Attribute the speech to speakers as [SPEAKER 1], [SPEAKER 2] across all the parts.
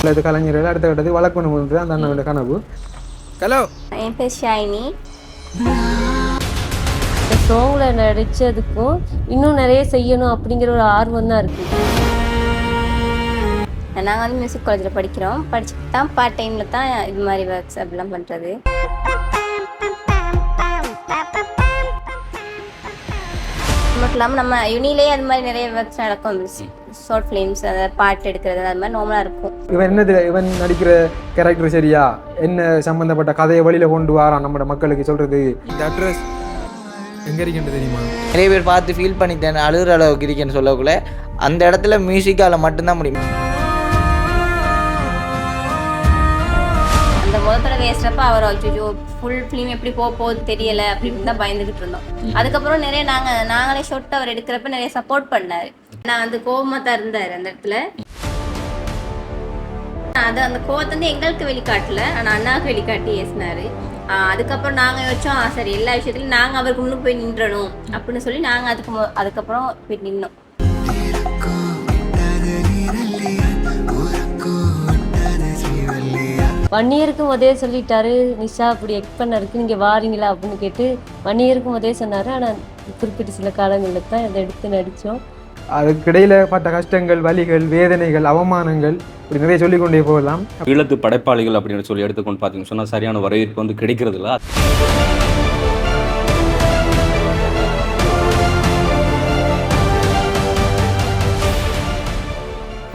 [SPEAKER 1] இது கலைஞர்கள் அடுத்த கட்டத்துக்கு வளர்க்கணும்ன்றது அந்த அண்ணனோட கனவு. ஹலோ,
[SPEAKER 2] என் பேர் ஷைனி.
[SPEAKER 3] இந்த சாங்கில் நடித்ததுக்கும் இன்னும் நிறைய செய்யணும் அப்படிங்கிற ஒரு ஆர்வம் தான் இருக்குது.
[SPEAKER 2] நாங்கள் வந்து மியூசிக் காலேஜில் படிக்கிறோம். படிச்சுட்டு தான் பார்ட் டைமில் தான் இது மாதிரி ஒர்க்ஸ் அப்படிலாம் பண்ணுறது. மட்டும் இல்லாமல் நம்ம யூனிலேயே அது மாதிரி நிறைய ஒர்க்ஸ் நடக்கும். ஷார்ட் ஃபிலிம்ஸ், அதாவது பாட்டு எடுக்கிறது, அது மாதிரி நார்மலாக இருக்கும்.
[SPEAKER 1] இவன் நடிக்கிற கேரக்டர் சரியா, என்ன சம்பந்தப்பட்ட கதையை வழியில் கொண்டு வரான் நம்மளோட மக்களுக்கு சொல்கிறது. இந்த அட்ரஸ் எங்கே இருக்குன்னு தெரியுமா?
[SPEAKER 4] நிறைய பேர் பார்த்து ஃபீல் பண்ணிட்டேன், அழுகிற அளவுக்கு இருக்கேன்னு சொல்லக்குள்ள அந்த இடத்துல மியூசிக்கால் மட்டும்தான் முடியும்.
[SPEAKER 2] அந்த முதல்ல வேஸ்டப்போ அவர் அச்சோ ஃபுல் ஃபிலிம் எப்படி போகுது தெரியலை அப்படின்னு தான் பயந்துக்கிட்டு இருந்தோம். அதுக்கப்புறம் நிறைய நாங்களே ஷார்ட் அவர் எடுக்கிறப்ப நிறைய சப்போர்ட் பண்ணார். நான் வந்து கோபமாக தான் இருந்தார் அந்த இடத்துல. அது அந்த கோவத்தை வந்து எங்களுக்கு வெளிக்காட்டல, ஆனால் அண்ணாவுக்கு வெளிக்காட்டி ஏசினார். அதுக்கப்புறம் நாங்கள் யோசிச்சோம், சரி எல்லா விஷயத்துலையும் நாங்கள் அவருக்கு முன்னுக்கு போய் நின்றணும் அப்படின்னு சொல்லி நாங்கள் அதுக்கப்புறம் போய் நின்னோம்.
[SPEAKER 3] 1 இயருக்கு முதே சொல்லிட்டாரு, நிஷா அப்படி எக்ட் பண்ண இருக்கு, நீங்கள் வாரீங்களா அப்படின்னு கேட்டு 1 இயருக்கு முதே சொன்னார். ஆனால் குறிப்பிட்ட சில காலங்களில் தான் அதை எடுத்து நடித்தோம்.
[SPEAKER 1] அதுக்கிடையில் பட்ட கஷ்டங்கள், வலிகள், வேதனைகள், அவமானங்கள் இப்படி நிறைய சொல்லிக்கொண்டே போகலாம்.
[SPEAKER 5] ஈழத்து படைப்பாளிகள் அப்படின்னு சொல்லி எடுத்துக்கொண்டு பார்த்தீங்கன்னு சொன்னால் சரியான வரவேற்பு வந்து கிடைக்கிறது இல்லை.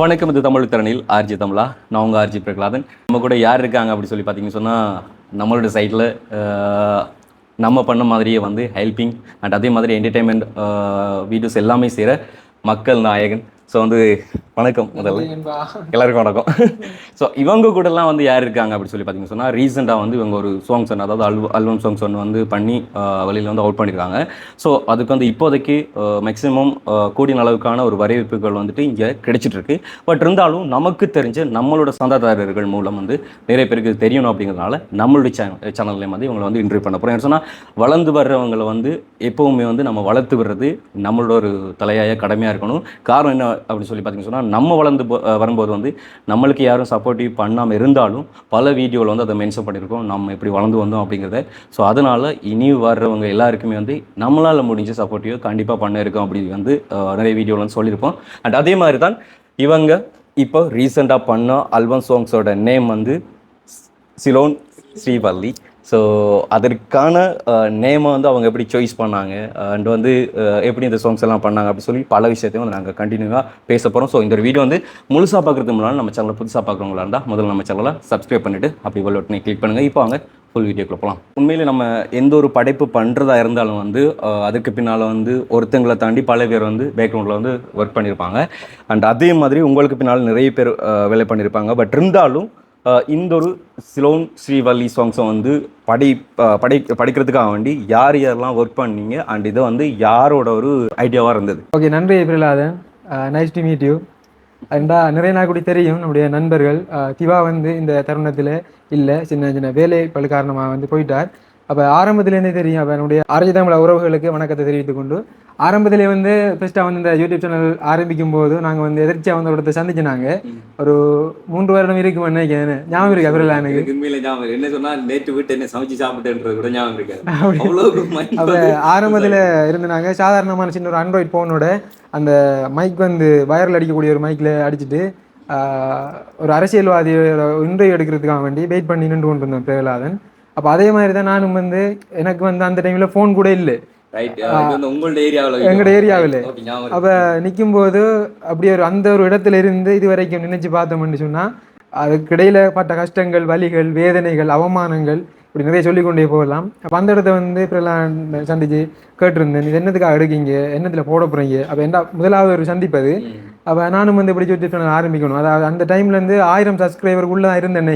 [SPEAKER 5] வணக்கம், இது தமிழ் திறனில் ஆர்ஜி தமிழா. நான் உங்கள் ஆர்ஜி பிரகலாதன். நம்ம கூட யார் இருக்காங்க அப்படின்னு சொல்லி பார்த்தீங்கன்னு சொன்னால், நம்மளோட சைடில் நம்ம பண்ண மாதிரியே வந்து ஹெல்பிங் அண்ட் அதே மாதிரி என்டர்டெயின்மெண்ட் வீடியோஸ் எல்லாமே செய்கிற மக்கள் நாயகன். ஸோ வந்து வணக்கம், முதல்ல எல்லாருக்கும் வணக்கம். ஸோ இவங்க கூடலாம் வந்து யார் இருக்காங்க அப்படின்னு சொல்லி பார்த்தீங்கன்னு சொன்னால், ரீசெண்டாக வந்து இவங்க ஒரு சாங்ஸ் ஒன்று, அதாவது ஆல்பம் சாங்ஸ் ஒன்று வந்து பண்ணி வெளியில் வந்து அவுட் பண்ணியிருக்காங்க. ஸோ அதுக்கு வந்து இப்போதைக்கு மேக்ஸிமம் கூடிய அளவுக்கான ஒரு வரவேற்புகள் வந்துட்டு இங்கே கிடைச்சிட்ருக்கு. பட் இருந்தாலும் நமக்கு தெரிஞ்ச நம்மளோட சந்தாதாரர்கள் மூலம் வந்து நிறைய பேருக்கு தெரியணும் அப்படிங்கிறதுனால நம்மளுடைய சேனல்லையும் வந்து இவங்களை வந்து இன்டர்வியூ பண்ண போகிறோம். ஏன்னு சொன்னால், வளர்ந்து வர்றவங்களை வந்து எப்போவுமே வந்து நம்ம வளர்த்து விடுறது நம்மளோட ஒரு தலையாய கடமையாக இருக்கணும். காரணம் என்ன அப்படின்னு சொல்லி பார்த்தீங்கன்னு சொன்னால், நம்ம வளர்ந்து வரும்போது வந்து நம்மளுக்கு யாரும் சப்போர்ட்டிவ் பண்ணாமல் இருந்தாலும் பல வீடியோவில் வந்து அதை மென்ஷன் பண்ணியிருக்கோம், நம்ம எப்படி வளர்ந்து வந்தோம் அப்படிங்கிறத. ஸோ அதனால் இனி வர்றவங்க எல்லாருக்குமே வந்து நம்மளால் முடிஞ்ச சப்போர்ட்டிவ் கண்டிப்பாக பண்ண இருக்கோம் அப்படி வந்து நிறைய வீடியோவில் வந்து சொல்லியிருப்போம். அண்ட் அதே மாதிரி தான் இவங்க இப்போ ரீசெண்டாக பண்ண ஆல்பம் சாங்ஸோட நேம் வந்து சிலோன் ஸ்ரீவள்ளி. ஸோ அதற்கான நேமை வந்து அவங்க எப்படி சாய்ஸ் பண்ணாங்க அண்ட் வந்து எப்படி இந்த சாங்ஸ் எல்லாம் பண்ணாங்க அப்படின்னு சொல்லி பல விஷயத்தையும் வந்து நாங்கள் கண்டினியூவாக பேச போகிறோம். ஸோ இந்த வீடியோ வந்து முழுசாக பார்க்குறதுக்கு முன்னாடி நம்ம சேனலை புதுசாக பார்க்குறவங்களா இருந்தால் முதல்ல நம்ம சேனலை சப்ஸ்கிரைப் பண்ணிவிட்டு அப்படி பெல் பட்டனை கிளிக் பண்ணுங்கள். இப்போ அவங்க ஃபுல் வீடியோக்குள்ள போகலாம். உண்மையிலே நம்ம எந்த ஒரு படைப்பு பண்ணுறதா இருந்தாலும் வந்து அதுக்கு பின்னால் வந்து ஒருத்தங்களை தாண்டி பல பேர் வந்து பேக்ரவுண்டில் வந்து ஒர்க் பண்ணியிருப்பாங்க. அண்ட் அதே மாதிரி உங்களுக்கு பின்னால் நிறைய பேர் வேலை பண்ணியிருப்பாங்க. பட் இருந்தாலும் இந்த ஒரு சிலோன் ஸ்ரீவள்ளி சாங்ஸை வந்து படிக்கிறதுக்காக வேண்டி யார் யாரெல்லாம் ஒர்க் பண்ணீங்க அண்ட் இதை வந்து யாரோட ஒரு ஐடியாவாக இருந்தது?
[SPEAKER 1] ஓகே, நன்றி Prahladan, nice to meet you. அண்டா நிறைய நாள் கூட தெரியும் நம்முடைய நண்பர்கள். திவா வந்து இந்த தருணத்தில் இல்லை, சின்ன சின்ன வேலை பழு காரணமாக வந்து போயிட்டார். அப்போ ஆரம்பத்துலேருந்தே தெரியும். அப்போ என்னுடைய ஆர்ஜி தமிழ் உறவுகளுக்கு வணக்கத்தை தெரிவித்துக் கொண்டு, ஆரம்பத்திலே வந்து ஃபஸ்ட்டாக வந்து இந்த யூடியூப் சேனல் ஆரம்பிக்கும் போது நாங்கள் வந்து எதிர்ச்சியாக வந்து ஒருத்தர் சந்திச்சினாங்க. ஒரு 3 வருடம் இருக்குன்னு நினைக்கிறேன். ஞாபகம் இருக்கு அவரில் எனக்கு
[SPEAKER 5] என்ன சொன்னால், நேற்று விட்டு என்ன சமைச்சு சாப்பிட்டுன்றது கூட ஞாபகம் இருக்கு.
[SPEAKER 1] அப்போ ஆரம்பத்தில் இருந்தாங்க. சாதாரணமான சின்ன ஒரு ஆண்ட்ராய்ட் ஃபோனோட அந்த மைக் வந்து வயரில் அடிக்கக்கூடிய ஒரு மைக்கில் அடிச்சுட்டு ஒரு அரசியல்வாதியோட இன்டர்வியூ எடுக்கிறதுக்காக வேண்டி வெயிட் பண்ணி நின்று கொண்டு இருந்தேன் பிரகலாதன். அப்போ அதே மாதிரி தான் நானும் வந்து எனக்கு வந்து அந்த டைமில் ஃபோன் கூட இல்லை எங்களோட ஏரியாவில். அப்போ நிற்கும்போது அப்படி அந்த ஒரு இடத்துல இருந்து இது வரைக்கும் நினைச்சு பார்த்தோம்னு சொன்னால், அதுக்கிடையில் பட்ட கஷ்டங்கள், வலிகள், வேதனைகள், அவமானங்கள் இப்படி நிறைய சொல்லிக்கொண்டே போகலாம். அப்போ அந்த இடத்த வந்து இப்பெல்லாம் சந்திச்சு கேட்டிருந்தேன், இது என்னத்துக்காக எடுக்கீங்க, என்னத்தில் போட போகிறீங்க. அப்போ என்ன முதலாவது ஒரு சந்திப்பது. அப்போ நானும் வந்து இப்படி யூடியூப் சேனல் ஆரம்பிக்கணும். அதாவது அந்த டைம்லேருந்து 1000 சப்ஸ்கிரைபருக்குள்ளே தான் இருந்தேன்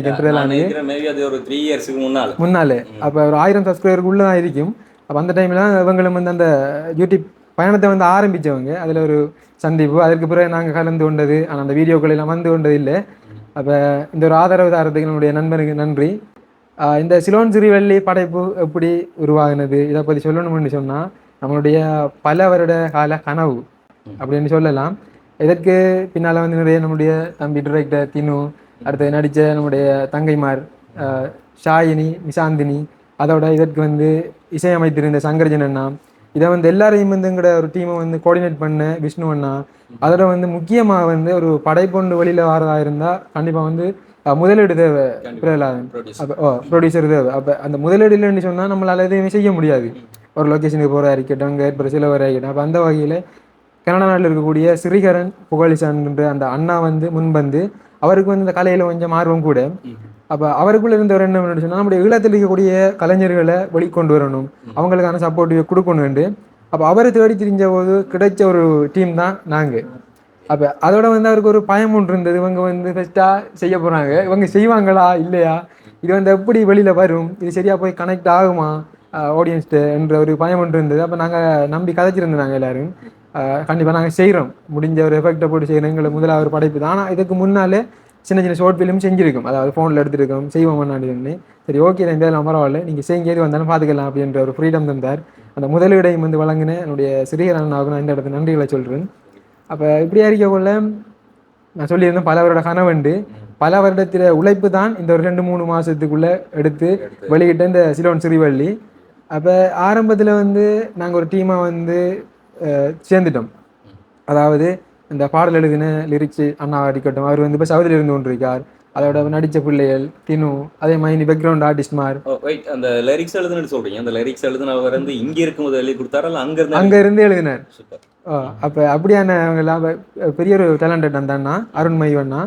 [SPEAKER 1] முன்னாலே. அப்போ ஒரு 1000 சப்ஸ்கிரைபருக்குள்ளே தான் இருக்கும். அப்போ அந்த டைமில் இவங்களும் வந்து அந்த யூடியூப் பயணத்தை வந்து ஆரம்பித்தவங்க. அதில் ஒரு சந்திப்பு, அதற்கு பிறகு நாங்கள் கலந்து கொண்டது. ஆனால் அந்த வீடியோக்கள் எல்லாம் வந்து கொண்டது இல்லை. அப்போ இந்த ஒரு ஆதரவு தாரத்துக்கு நம்முடைய நண்பனுக்கு நன்றி. இந்த சிலோன் ஸ்ரீவள்ளி படைப்பு எப்படி உருவாகினது, இதை பற்றி சொல்லணும்னு சொன்னால், நம்மளுடைய பல வருட கால கனவு அப்படின்னு சொல்லலாம். இதற்கு பின்னால் வந்து நிறைய நம்முடைய தம்பி டிரெக்டர் தினு, அடுத்து நடித்த நம்முடைய தங்கைமார் ஷாயினி, நிசாந்தினி, அதோட இதற்கு வந்து இசையமைத்திருந்த சங்கர்ஜன் அண்ணா, இதை வந்து எல்லாரையும் வந்து எங்கட ஒரு டீமை வந்து கோஆர்டினேட் பண்ண விஷ்ணு அண்ணா, அதோட வந்து முக்கியமாக வந்து ஒரு படைப்பொண்டு வெளியில் வரதா இருந்தால் கண்டிப்பாக வந்து முதலீடு தேவை பிரகலாதன். அப்போ ப்ரொடியூசர் தேவை. அப்போ அந்த முதலீடு இல்லைன்னு சொன்னால் நம்மளால் எதையுமே செய்ய முடியாது. ஒரு லொக்கேஷனுக்கு போகிறதா இருக்கட்டும், அங்கே ஏற்படுற சிலவராக இருக்கட்டும். அப்போ அந்த வகையில் கனடா நாட்டில் இருக்கக்கூடிய ஸ்ரீகரன் புகழிசான்ற அந்த அண்ணா வந்து முன்வந்து அவருக்கு வந்து இந்த கலையில் கொஞ்சம் ஆர்வம் கூட. அப்போ அவருக்குள்ள இருந்த ஒரு என்ன சொன்னால் நம்முடைய ஈழத்தில் இருக்கக்கூடிய கலைஞர்களை வெளிக்கொண்டு வரணும், அவங்களுக்கான சப்போர்ட்டிவ் கொடுக்கணுண்டு. அப்போ அவரை தேடி தெரிஞ்ச போது கிடைச்ச ஒரு டீம் தான் நாங்கள். அப்போ அதோட வந்து அவருக்கு ஒரு பயம் ஒன்று இருந்தது. இவங்க வந்து ஃபஸ்ட்டாக செய்ய போகிறாங்க, இவங்க செய்வாங்களா இல்லையா, இது வந்து எப்படி வெளியில் வரும், இது சரியாக போய் கனெக்ட் ஆகுமா ஆடியன்ஸ்ட்டு என்ற ஒரு பயம் ஒன்று இருந்தது. அப்போ நாங்கள் நம்பி கதைச்சிருந்தோம் நாங்கள் எல்லோரும். கண்டிப்பாக நாங்கள் செய்கிறோம், முடிஞ்ச ஒரு எஃபெக்டை போட்டு செய்கிறோம், எங்களை முதல்ல ஒரு படைப்பு தான். ஆனால் இதுக்கு முன்னாலே சின்ன சின்ன ஷார்ட் ஃபிலிம் செஞ்சுருக்கோம், அதாவது ஃபோனில் எடுத்துருக்கோம், செய்வோம் பண்ணாடின்னு. சரி ஓகே தான், இந்த பரவாயில்ல, நீங்கள் செய்யுங்க, எது வந்தாலும் பார்த்துக்கலாம் அப்படின்ற ஒரு ஃப்ரீடம் தந்தார். அந்த முதலீடையும் வந்து வழங்கின என்னுடைய சிறியரன் நான் இந்த இடத்துல நன்றிகளை சொல்கிறேன். அப்போ இப்படியா இருக்கக்குள்ள நான் சொல்லியிருந்தேன், பல வருட கனவுண்டு, பல வருடத்தில் உழைப்பு தான் இந்த ஒரு 2-3 மாதத்துக்குள்ளே எடுத்து வெளியிட்ட இந்த சிலோன் சிறிவள்ளி. அப்போ ஆரம்பத்தில் வந்து நாங்கள் ஒரு டீமாக வந்து சேர்ந்துட்டோம். அதாவது இந்த பாடல் எழுதின லிரிக்ஸ் அண்ணா இருக்கட்டும், அவர் வந்து இப்போ சவுதியில் இருந்து கொண்டிருக்கார். அதோட நடித்த பிள்ளைகள் தினு, அதே மாதிரி பேக்ரவுண்ட் ஆர்டிஸ்ட்மார்.
[SPEAKER 5] அந்த லிரிக்ஸ் எழுதுன்னு சொல்றீங்க, அந்த லிரிக்ஸ் எழுதுனவர் வந்து இங்கே இருக்கும்போது எழுதி கொடுத்தாரா இல்லை
[SPEAKER 1] அங்கே இருந்து எழுதினார்? அப்போ அப்படியானவங்கெல்லாம் பெரிய ஒரு டேலண்டட் அந்த அண்ணா அருண்மயி அண்ணா.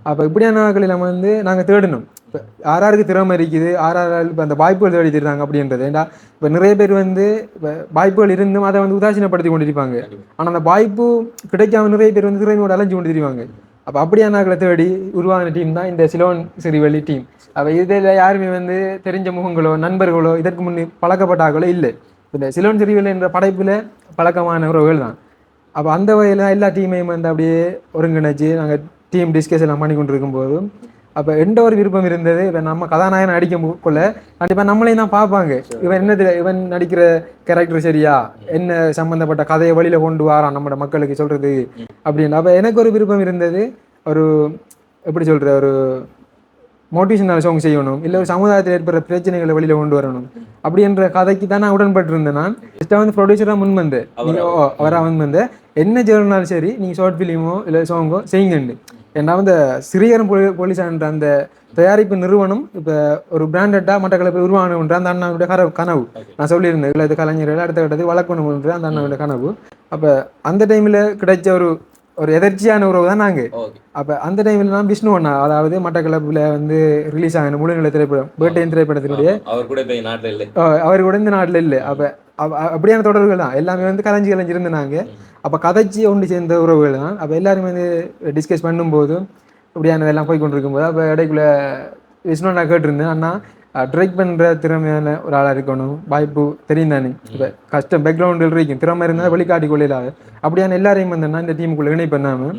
[SPEAKER 1] அப்போ இப்படியானவர்களை நம்ம வந்து நாங்கள் தேடணும். இப்போ யாராருக்கு திறமை இருக்குது, யாரால் இப்போ அந்த வாய்ப்புகள் தேடி தருறாங்க அப்படின்றது. ஏன்னா இப்போ நிறைய பேர் வந்து இப்போ வாய்ப்புகள் இருந்தும் அதை வந்து உதாசீனப்படுத்தி கொண்டிருப்பாங்க. ஆனால் அந்த வாய்ப்பு கிடைக்காம நிறைய பேர் வந்து திறமையோடு அலைஞ்சு கொண்டு தெரிவாங்க. அப்போ அப்படியானவர்களை தேடி உருவான டீம் தான் இந்த சிலோன் சிறிவள்ளி டீம். அப்போ இதில் யாருமே வந்து தெரிஞ்ச முகங்களோ நண்பர்களோ இதற்கு முன்னே பழக்கப்பட்டார்களோ இல்லை. இந்த சிலோன் சிறிவள்ளி என்ற படைப்பில் பழக்கமான உறவுகள் தான். அப்போ அந்த வகையில் எல்லா டீமையும் வந்து அப்படியே ஒருங்கிணைச்சு நாங்கள் டீம் டிஸ்கஸ் எல்லாம் பண்ணி கொண்டு இருக்கும்போது அப்போ எந்த ஒரு விருப்பம் இருந்தது. இப்போ நம்ம கதாநாயகன் நடிக்கக்குள்ள கண்டிப்பாக நம்மளையும் தான் பார்ப்பாங்க, இவன் என்னது, இவன் நடிக்கிற கேரக்டர் சரியா, என்ன சம்மந்தப்பட்ட கதையை வழியில் கொண்டு வரான் நம்மளோட மக்களுக்கு சொல்கிறது அப்படின்னு. அப்போ எனக்கு ஒரு விருப்பம் இருந்தது, ஒரு எப்படி சொல்கிற ஒரு மோட்டிவேஷனல் சாங் செய்யணும், இல்லை ஒரு சமுதாயத்தில் ஏற்படுற பிரச்சனைகளை வெளியில் கொண்டு வரணும் அப்படின்ற கதைக்கு தான் நான் உடன்பட்டு இருந்தேன். நான் ஃபஸ்ட்டாக வந்து ப்ரொடியூசராக முன் வந்தேன், அவராக வந்தேன், என்ன செய்யணும்னாலும் சரி நீங்கள் ஷார்ட் ஃபிலிமோ இல்லை சாங்கோ செய்யுங்கண்டு. ஏன்னா வந்து சிறியரம் போலீஸான்ற அந்த தயாரிப்பு நிறுவனம் இப்போ ஒரு பிராண்டடாக மட்டக்களப்பு உருவானன்ற அந்த அண்ணாவுடைய கனவு நான் சொல்லியிருந்தேன். இல்லை இது கலைஞர்கள் அடுத்த கட்டத்துக்கு வளர்க்கணுன்ற அந்த அண்ணாவுடைய கனவு. அப்போ அந்த டைமில் கிடைச்ச ஒரு எதர்ச்சியான உறவு தான் நாங்கள். அப்போ அந்த டைமில் நான் விஷ்ணு அண்ணா, அதாவது மட்டக்களப்பில் வந்து ரிலீஸ் ஆகின முழுநிலை திரைப்படம் பேர்டே திரைப்படத்தினுடைய அவர் கூட இந்த நாட்டில் இல்லை. அப்போ அப்படியான தொடர்புகள் தான் எல்லாமே வந்து கலைஞ்சிருந்து நாங்கள். அப்போ கதைச்சி ஒன்று சேர்ந்த உறவுகள் தான். அப்போ எல்லாருமே வந்து டிஸ்கஸ் பண்ணும்போது இப்படியானதெல்லாம் போய் கொண்டு இருக்கும்போது அப்போ இடைக்குள்ளே விஷ்ணு நான் கேட்டிருந்தேன், அண்ணா ட்ரைக் பண்ணுற திறமையான ஒரு ஆளாக இருக்கணும், வாய்ப்பு தெரியும் தானே, இப்போ கஷ்டம் பேக்ரவுண்டில் இருக்கும், திறமை இருந்தால் வெளிக்காட்டி கொள்ளையிலாது அப்படியான எல்லாரையும் வந்தேன்னா இந்த டீமுக்குள்ளே இணை பண்ணாமல்.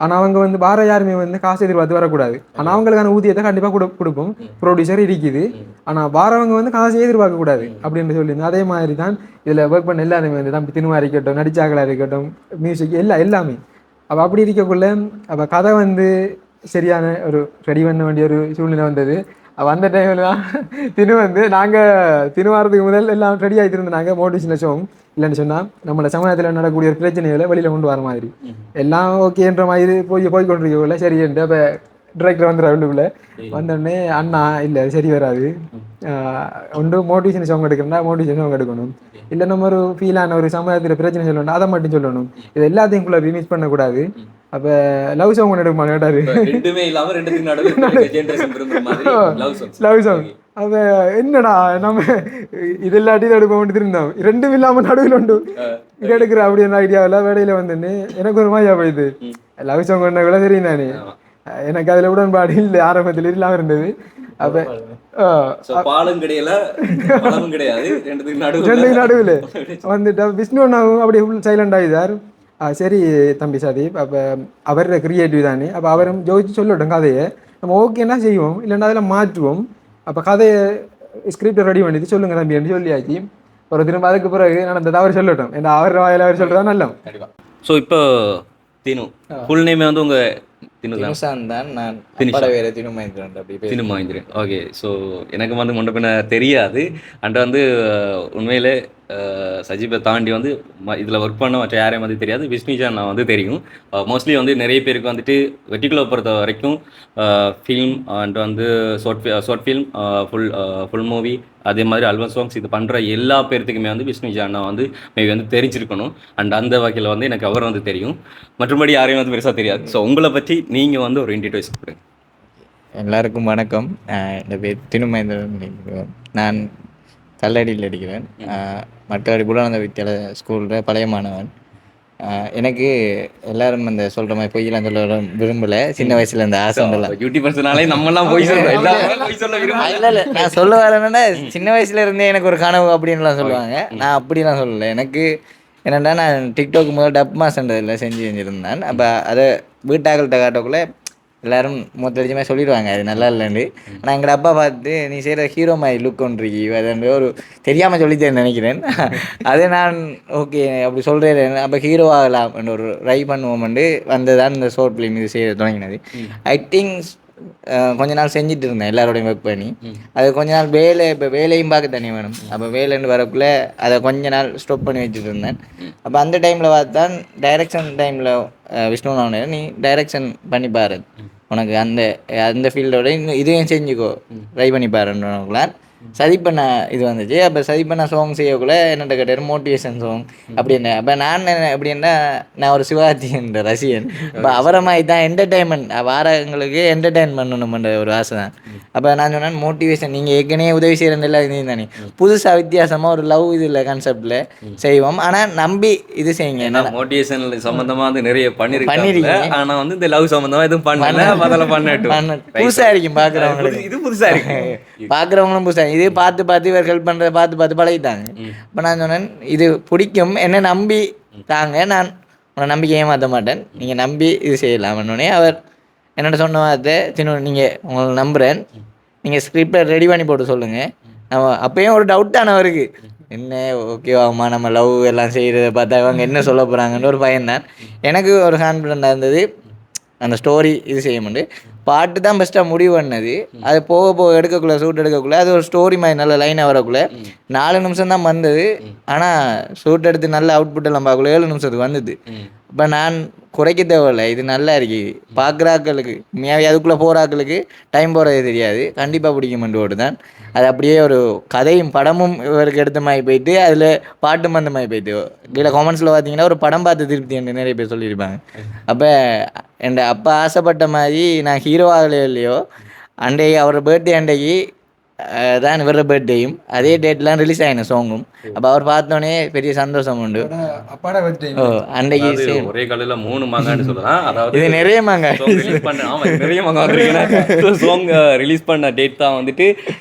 [SPEAKER 1] ஆனால் அவங்க வந்து வார யாருமே வந்து காசு எதிர்பார்த்து வரக்கூடாது. ஆனால் அவங்களுக்கான ஊதியத்தை கண்டிப்பாக கொடுப்போம், ப்ரொடியூசர் இருக்குது. ஆனால் வாரவங்க வந்து காசு எதிர்பார்க்கக்கூடாது அப்படின்னு சொல்லியிருந்தேன். அதே மாதிரி தான் இதில் ஒர்க் பண்ண எல்லாருமே வந்து தம்பி தினுவா இருக்கட்டும், நடிச்சாக்களாக இருக்கட்டும், மியூசிக் எல்லாமே. அப்போ அப்படி இருக்கக்குள்ள அப்போ கதை வந்து சரியான ஒரு ரெடி பண்ண வேண்டிய ஒரு சூழ்நிலை வந்தது. அந்த டைமில் தான் தினு வந்து நாங்கள் தினுவாரத்துக்கு முதல் எல்லாம் ரெடி ஆகிட்டு இருந்தாங்க மோட்டிவேஷனல் ஷோவும். இல்லைன்னு சொன்னால் நம்மளோட சமுதாயத்தில் நடக்கக்கூடிய ஒரு பிரச்சனைகளை வெளியில் கொண்டு வர மாதிரி எல்லாம் ஓகேன்ற மாதிரி போய் கொண்டிருக்கக்குள்ள சரி என்று அப்போ டிரெக்டர் வந்துடுற உள்ளுக்குள்ளே வந்தோடனே அண்ணா இல்லை சரி வராது, ஒன்று மோட்டிவேஷன் சாங் எடுக்கணும்னா மோட்டிவேஷன் சாங் எடுக்கணும், இல்லை நம்ம ஒரு ஃபீலான ஒரு சமுதாயத்தில் பிரச்சனை சொல்லணும் அதை மட்டும் சொல்லணும், இது எல்லாத்தையும் குள்ள மிஸ் பண்ணக்கூடாது. அப்போ லவ் சாங் ஒன்று எடுக்குமா கேட்டாரு, லவ் சாங். அப்போ என்னடா நம்ம இது எல்லாத்தையும் எடுக்க வேண்டியது இருந்தோம், ரெண்டும் இல்லாமல் நடுவில் உண்டு இது எடுக்கிற அப்படின்ற ஐடியாவில் வேடையில் வந்துன்னு எனக்கு ஒரு மாதிரியா போயிடுது. லவ் சாங் ஒன்றை கூட தெரியும் தானே, எனக்கு அதில் உடன்பாடு இல்லை, ஆரம்பத்தில் இல்லாமல் இருந்தது. அப்போ நடுவில் வந்துட்டு விஷ்ணு அண்ணாவும் அப்படியே ஃபுல் சைலண்ட் ஆகிதார். சரி தம்பி சதீப், அப்போ அவர் கிரியேட்டிவ் தானே, அப்போ அவரும் ஜோதிச்சு சொல்லட்டும் கதையை, நம்ம ஓகேன்னா செய்வோம், இல்லைன்னா அதில் மாற்றுவோம். அப்போ கதையை ஸ்கிரிப்டை ரெடி பண்ணிட்டு சொல்லுங்க தம்பி என்று சொல்லியாச்சு. ஒரு திரும்ப அதுக்கு பிறகு நடந்தது அவர் சொல்லட்டும், ஏன்னா அவர் வாயில் அவர் சொல்கிறதா நல்லா.
[SPEAKER 5] ஸோ இப்போ தினு ஃபுல் நேமே வந்து உங்கள் தினுதான்
[SPEAKER 4] தினுசான் தான். நான்
[SPEAKER 5] தினுஷா.
[SPEAKER 4] அப்பாட வேற தினுமேந்திரன் அப்படி பேர்.
[SPEAKER 5] சினிமா இந்திரன். ஓகே. ஸோ எனக்கு வந்து முன்ன பின்ன தெரியாது. அண்ட் வந்து உண்மையிலே சஜீபை தாண்டி வந்து இதில் ஒர்க் பண்ண மற்ற யாரையும் வந்து தெரியாது. விஷ்ணுஜான் நான் வந்து தெரியும். மோஸ்ட்லி வந்து நிறைய பேருக்கு வந்துட்டு வெட்டிக்குலோ பொறுத்த வரைக்கும் ஃபில்ம் அண்ட் வந்து ஷார்ட் ஃபில்ம், ஃபுல் மூவி, அதே மாதிரி ஆல்பம் சாங்ஸ் இது பண்ணுற எல்லா பேர்த்துக்குமே வந்து விஷ்ணுஜான் வந்து மேபி வந்து தெரிஞ்சிருக்கணும். அண்ட் அந்த வகையில் வந்து எனக்கு அவர் வந்து தெரியும். மற்றபடி யாரையும் வந்து பெருசாக தெரியாது. ஸோ உங்களை பற்றி நீங்கள் வந்து ஒரு இன்ட்ரோடக்ஷன் கொடுங்க.
[SPEAKER 4] எல்லாருக்கும் வணக்கம். இந்த பேர் தினுமேந்திரன். நான் கல்லடியில் அடிக்கிறேன். மற்றபடி புலானந்த வித்யாலய ஸ்கூலில் பழைய மாணவன். எனக்கு எல்லாரும் இந்த சொல்கிற மாதிரி பொய்யெல்லாம் சொல்ல விரும்பலை. சின்ன வயசில் இந்த ஆசைலாம்
[SPEAKER 5] யூடியூபர்ஸ்னாலே நம்மலாம் போய் சொல்றோம். எல்லாரும் போய் சொல்ல விரும்பல.
[SPEAKER 4] இல்லை நான் சொல்ல வரேன்னா சின்ன வயசுல இருந்தே எனக்கு ஒரு கனவு அப்படின்லாம் சொல்லுவாங்க. நான் அப்படிலாம் சொல்லலை. எனக்கு என்னென்னா நான் டிக்டாக் முதல் டப் மாசன்றதில் செஞ்சுருந்தேன். அப்போ அதை வீட்டாக்கள்கிட்ட காட்டக்குள்ளே எல்லோரும் மொத்தடிச்சுமே சொல்லிடுவாங்க அது நல்லா இல்லைன்னு. ஆனால் எங்கள் அப்பா பார்த்து நீ செய்கிற ஹீரோ மாதிரி லுக் ஒன்றிருக்கி அதுன்ற ஒரு தெரியாமல் சொல்லித்தேன்னு நினைக்கிறேன். அதை நான் ஓகே அப்படி சொல்கிறேன். அப்போ ஹீரோ ஆகலாம் ஒரு ட்ரை பண்ணுவோம்ண்டு வந்ததான் இந்த ஷார்ட் ஃபிலிம் இது செய்ய தொடங்கினது. ஆக்டிங் கொஞ்ச நாள் செஞ்சுட்டு இருந்தேன் எல்லாரோடையும் ஒர்க் பண்ணி. அது கொஞ்ச நாள் இப்போ வேலையும் பார்க்க தனி வேணும். அப்போ வேலைன்னு வரக்குள்ளே அதை கொஞ்ச நாள் ஸ்டாப் பண்ணி வச்சுட்டு இருந்தேன். அப்போ அந்த டைமில் பார்த்தான் டைரக்ஷன் டைமில் விஷ்ணு நான் நீ டைரக்ஷன் பண்ணி பாரு, உனக்கு அந்த ஃபீல்டோட இன்னும் இதையும் செஞ்சுக்கோ, ட்ரை பண்ணி பாருன்றவங்களாம் சதி பண்ண இது வந்துச்சு. அப்போ சதி பண்ண சாங் செய்யக்குள்ள என்னட்ட கேட்டார் மோட்டிவேஷன் சாங் அப்படின்னு. அப்போ நான் எப்படின்னா நான் ஒரு சிவாஜின்ற ரசிகன். இப்போ அவரை மாதிரி தான் என்டர்டைன்மெண்ட் வாரங்களுக்கு என்டர்டைன் பண்ணணும்ன்ற ஒரு ஆசை தான். அப்போ நான் சொன்னேன் மோட்டிவேஷன் நீங்கள் ஏற்கனவே உதவி செய்கிறதில்ல இது தானே, புதுசாக வித்தியாசமாக ஒரு லவ் இதில் கான்செப்டில் செய்வோம். ஆனால் நம்பி இது செய்யுங்க.
[SPEAKER 5] மோட்டிவேஷன் சம்பந்தமா வந்து நிறைய பண்ணிருக்கீங்க. ஆனா வந்து இந்த லவ் சம்பந்தமா எதுவும் பண்ணல.
[SPEAKER 4] புதுசாக இருக்கும் பார்க்குறவங்களுக்கு.
[SPEAKER 5] இது புதுசா இருக்கு.
[SPEAKER 4] பார்க்குறவங்களும் புதுசாக இது பார்த்து இவர் ஹெல்ப் பண்ணுறத பார்த்து பழகிட்டாங்க. இப்போ நான் சொன்னேன் இது பிடிக்கும், என்ன நம்பி தாங்க, நான் உன்னை நம்பிக்கை ஏமாற்ற மாட்டேன், நீங்கள் நம்பி இது செய்யலாம். உடனே அவர் என்னோட சொன்ன வார்த்தை நீங்கள் உங்களை நம்புகிறேன், நீங்கள் ஸ்கிரிப்டை ரெடி பண்ணி போட்டு சொல்லுங்கள். நம்ம அப்போயும் ஒரு டவுட் தானே அவருக்கு, என்ன ஓகேவாம்மா நம்ம லவ் எல்லாம் செய்கிறத பார்த்தா அவங்க என்ன சொல்ல போகிறாங்கன்னு ஒரு பயன்தான். எனக்கு ஒரு கான்ஃபிடென்ட்டாக இருந்தது அந்த ஸ்டோரி இது செய்ய முடியும். பாட்டு தான் பெஸ்ட்டாக முடிவு பண்ணது. அது போக எடுக்கக்குள்ள ஷூட் எடுக்கக்குள்ள அது ஒரு ஸ்டோரி மாதிரி நல்ல லைனாக வரக்குள்ள 4 நிமிஷம் தான் வந்தது. ஆனால் ஷூட் எடுத்து நல்ல அவுட்புட் எல்லாம் பார்க்கல 7 நிமிஷத்துக்கு வந்தது. இப்போ நான் குறைக்க தேவையில்லை, இது நல்லா இருக்கு. பார்க்குறாக்களுக்கு அதுக்குள்ளே போகிறாக்களுக்கு டைம் போகிறதே தெரியாது, கண்டிப்பாக பிடிக்குமென்று ஓடு தான். அது அப்படியே ஒரு கதையும் படமும் இவருக்கு எடுத்த மாதிரி போயிட்டு அதில் பாட்டும் அந்த மாதிரி போயிட்டு கீழே காமெண்ட்ஸில் பார்த்தீங்கன்னா ஒரு படம் பார்த்து திருப்தி என்று நிறைய பேர் சொல்லியிருப்பாங்க. அப்போ என் அப்பா ஆசைப்பட்ட மாதிரி நான் ஹீரோ ஆகலையோ இல்லையோ அன்றைக்கு அவர் பர்த்டே அன்றைக்கு தான் இவர பர்த்டேயும் அதே டேட்லாம் ரிலீஸ் ஆகின சாங்கும். அப்போ அவர் பார்த்தோன்னே பெரிய சந்தோஷம் உண்டு. அன்றைக்கு
[SPEAKER 5] ஒரே காலையில் 3 மாங்கான்னு சொல்லலாம். அதாவது
[SPEAKER 4] இது நிறைய மாங்காய்
[SPEAKER 5] ரிலீஸ் பண்ண நிறைய மாங்காய் சாங் ரிலீஸ் பண்ண டேட் தான் வந்துட்டு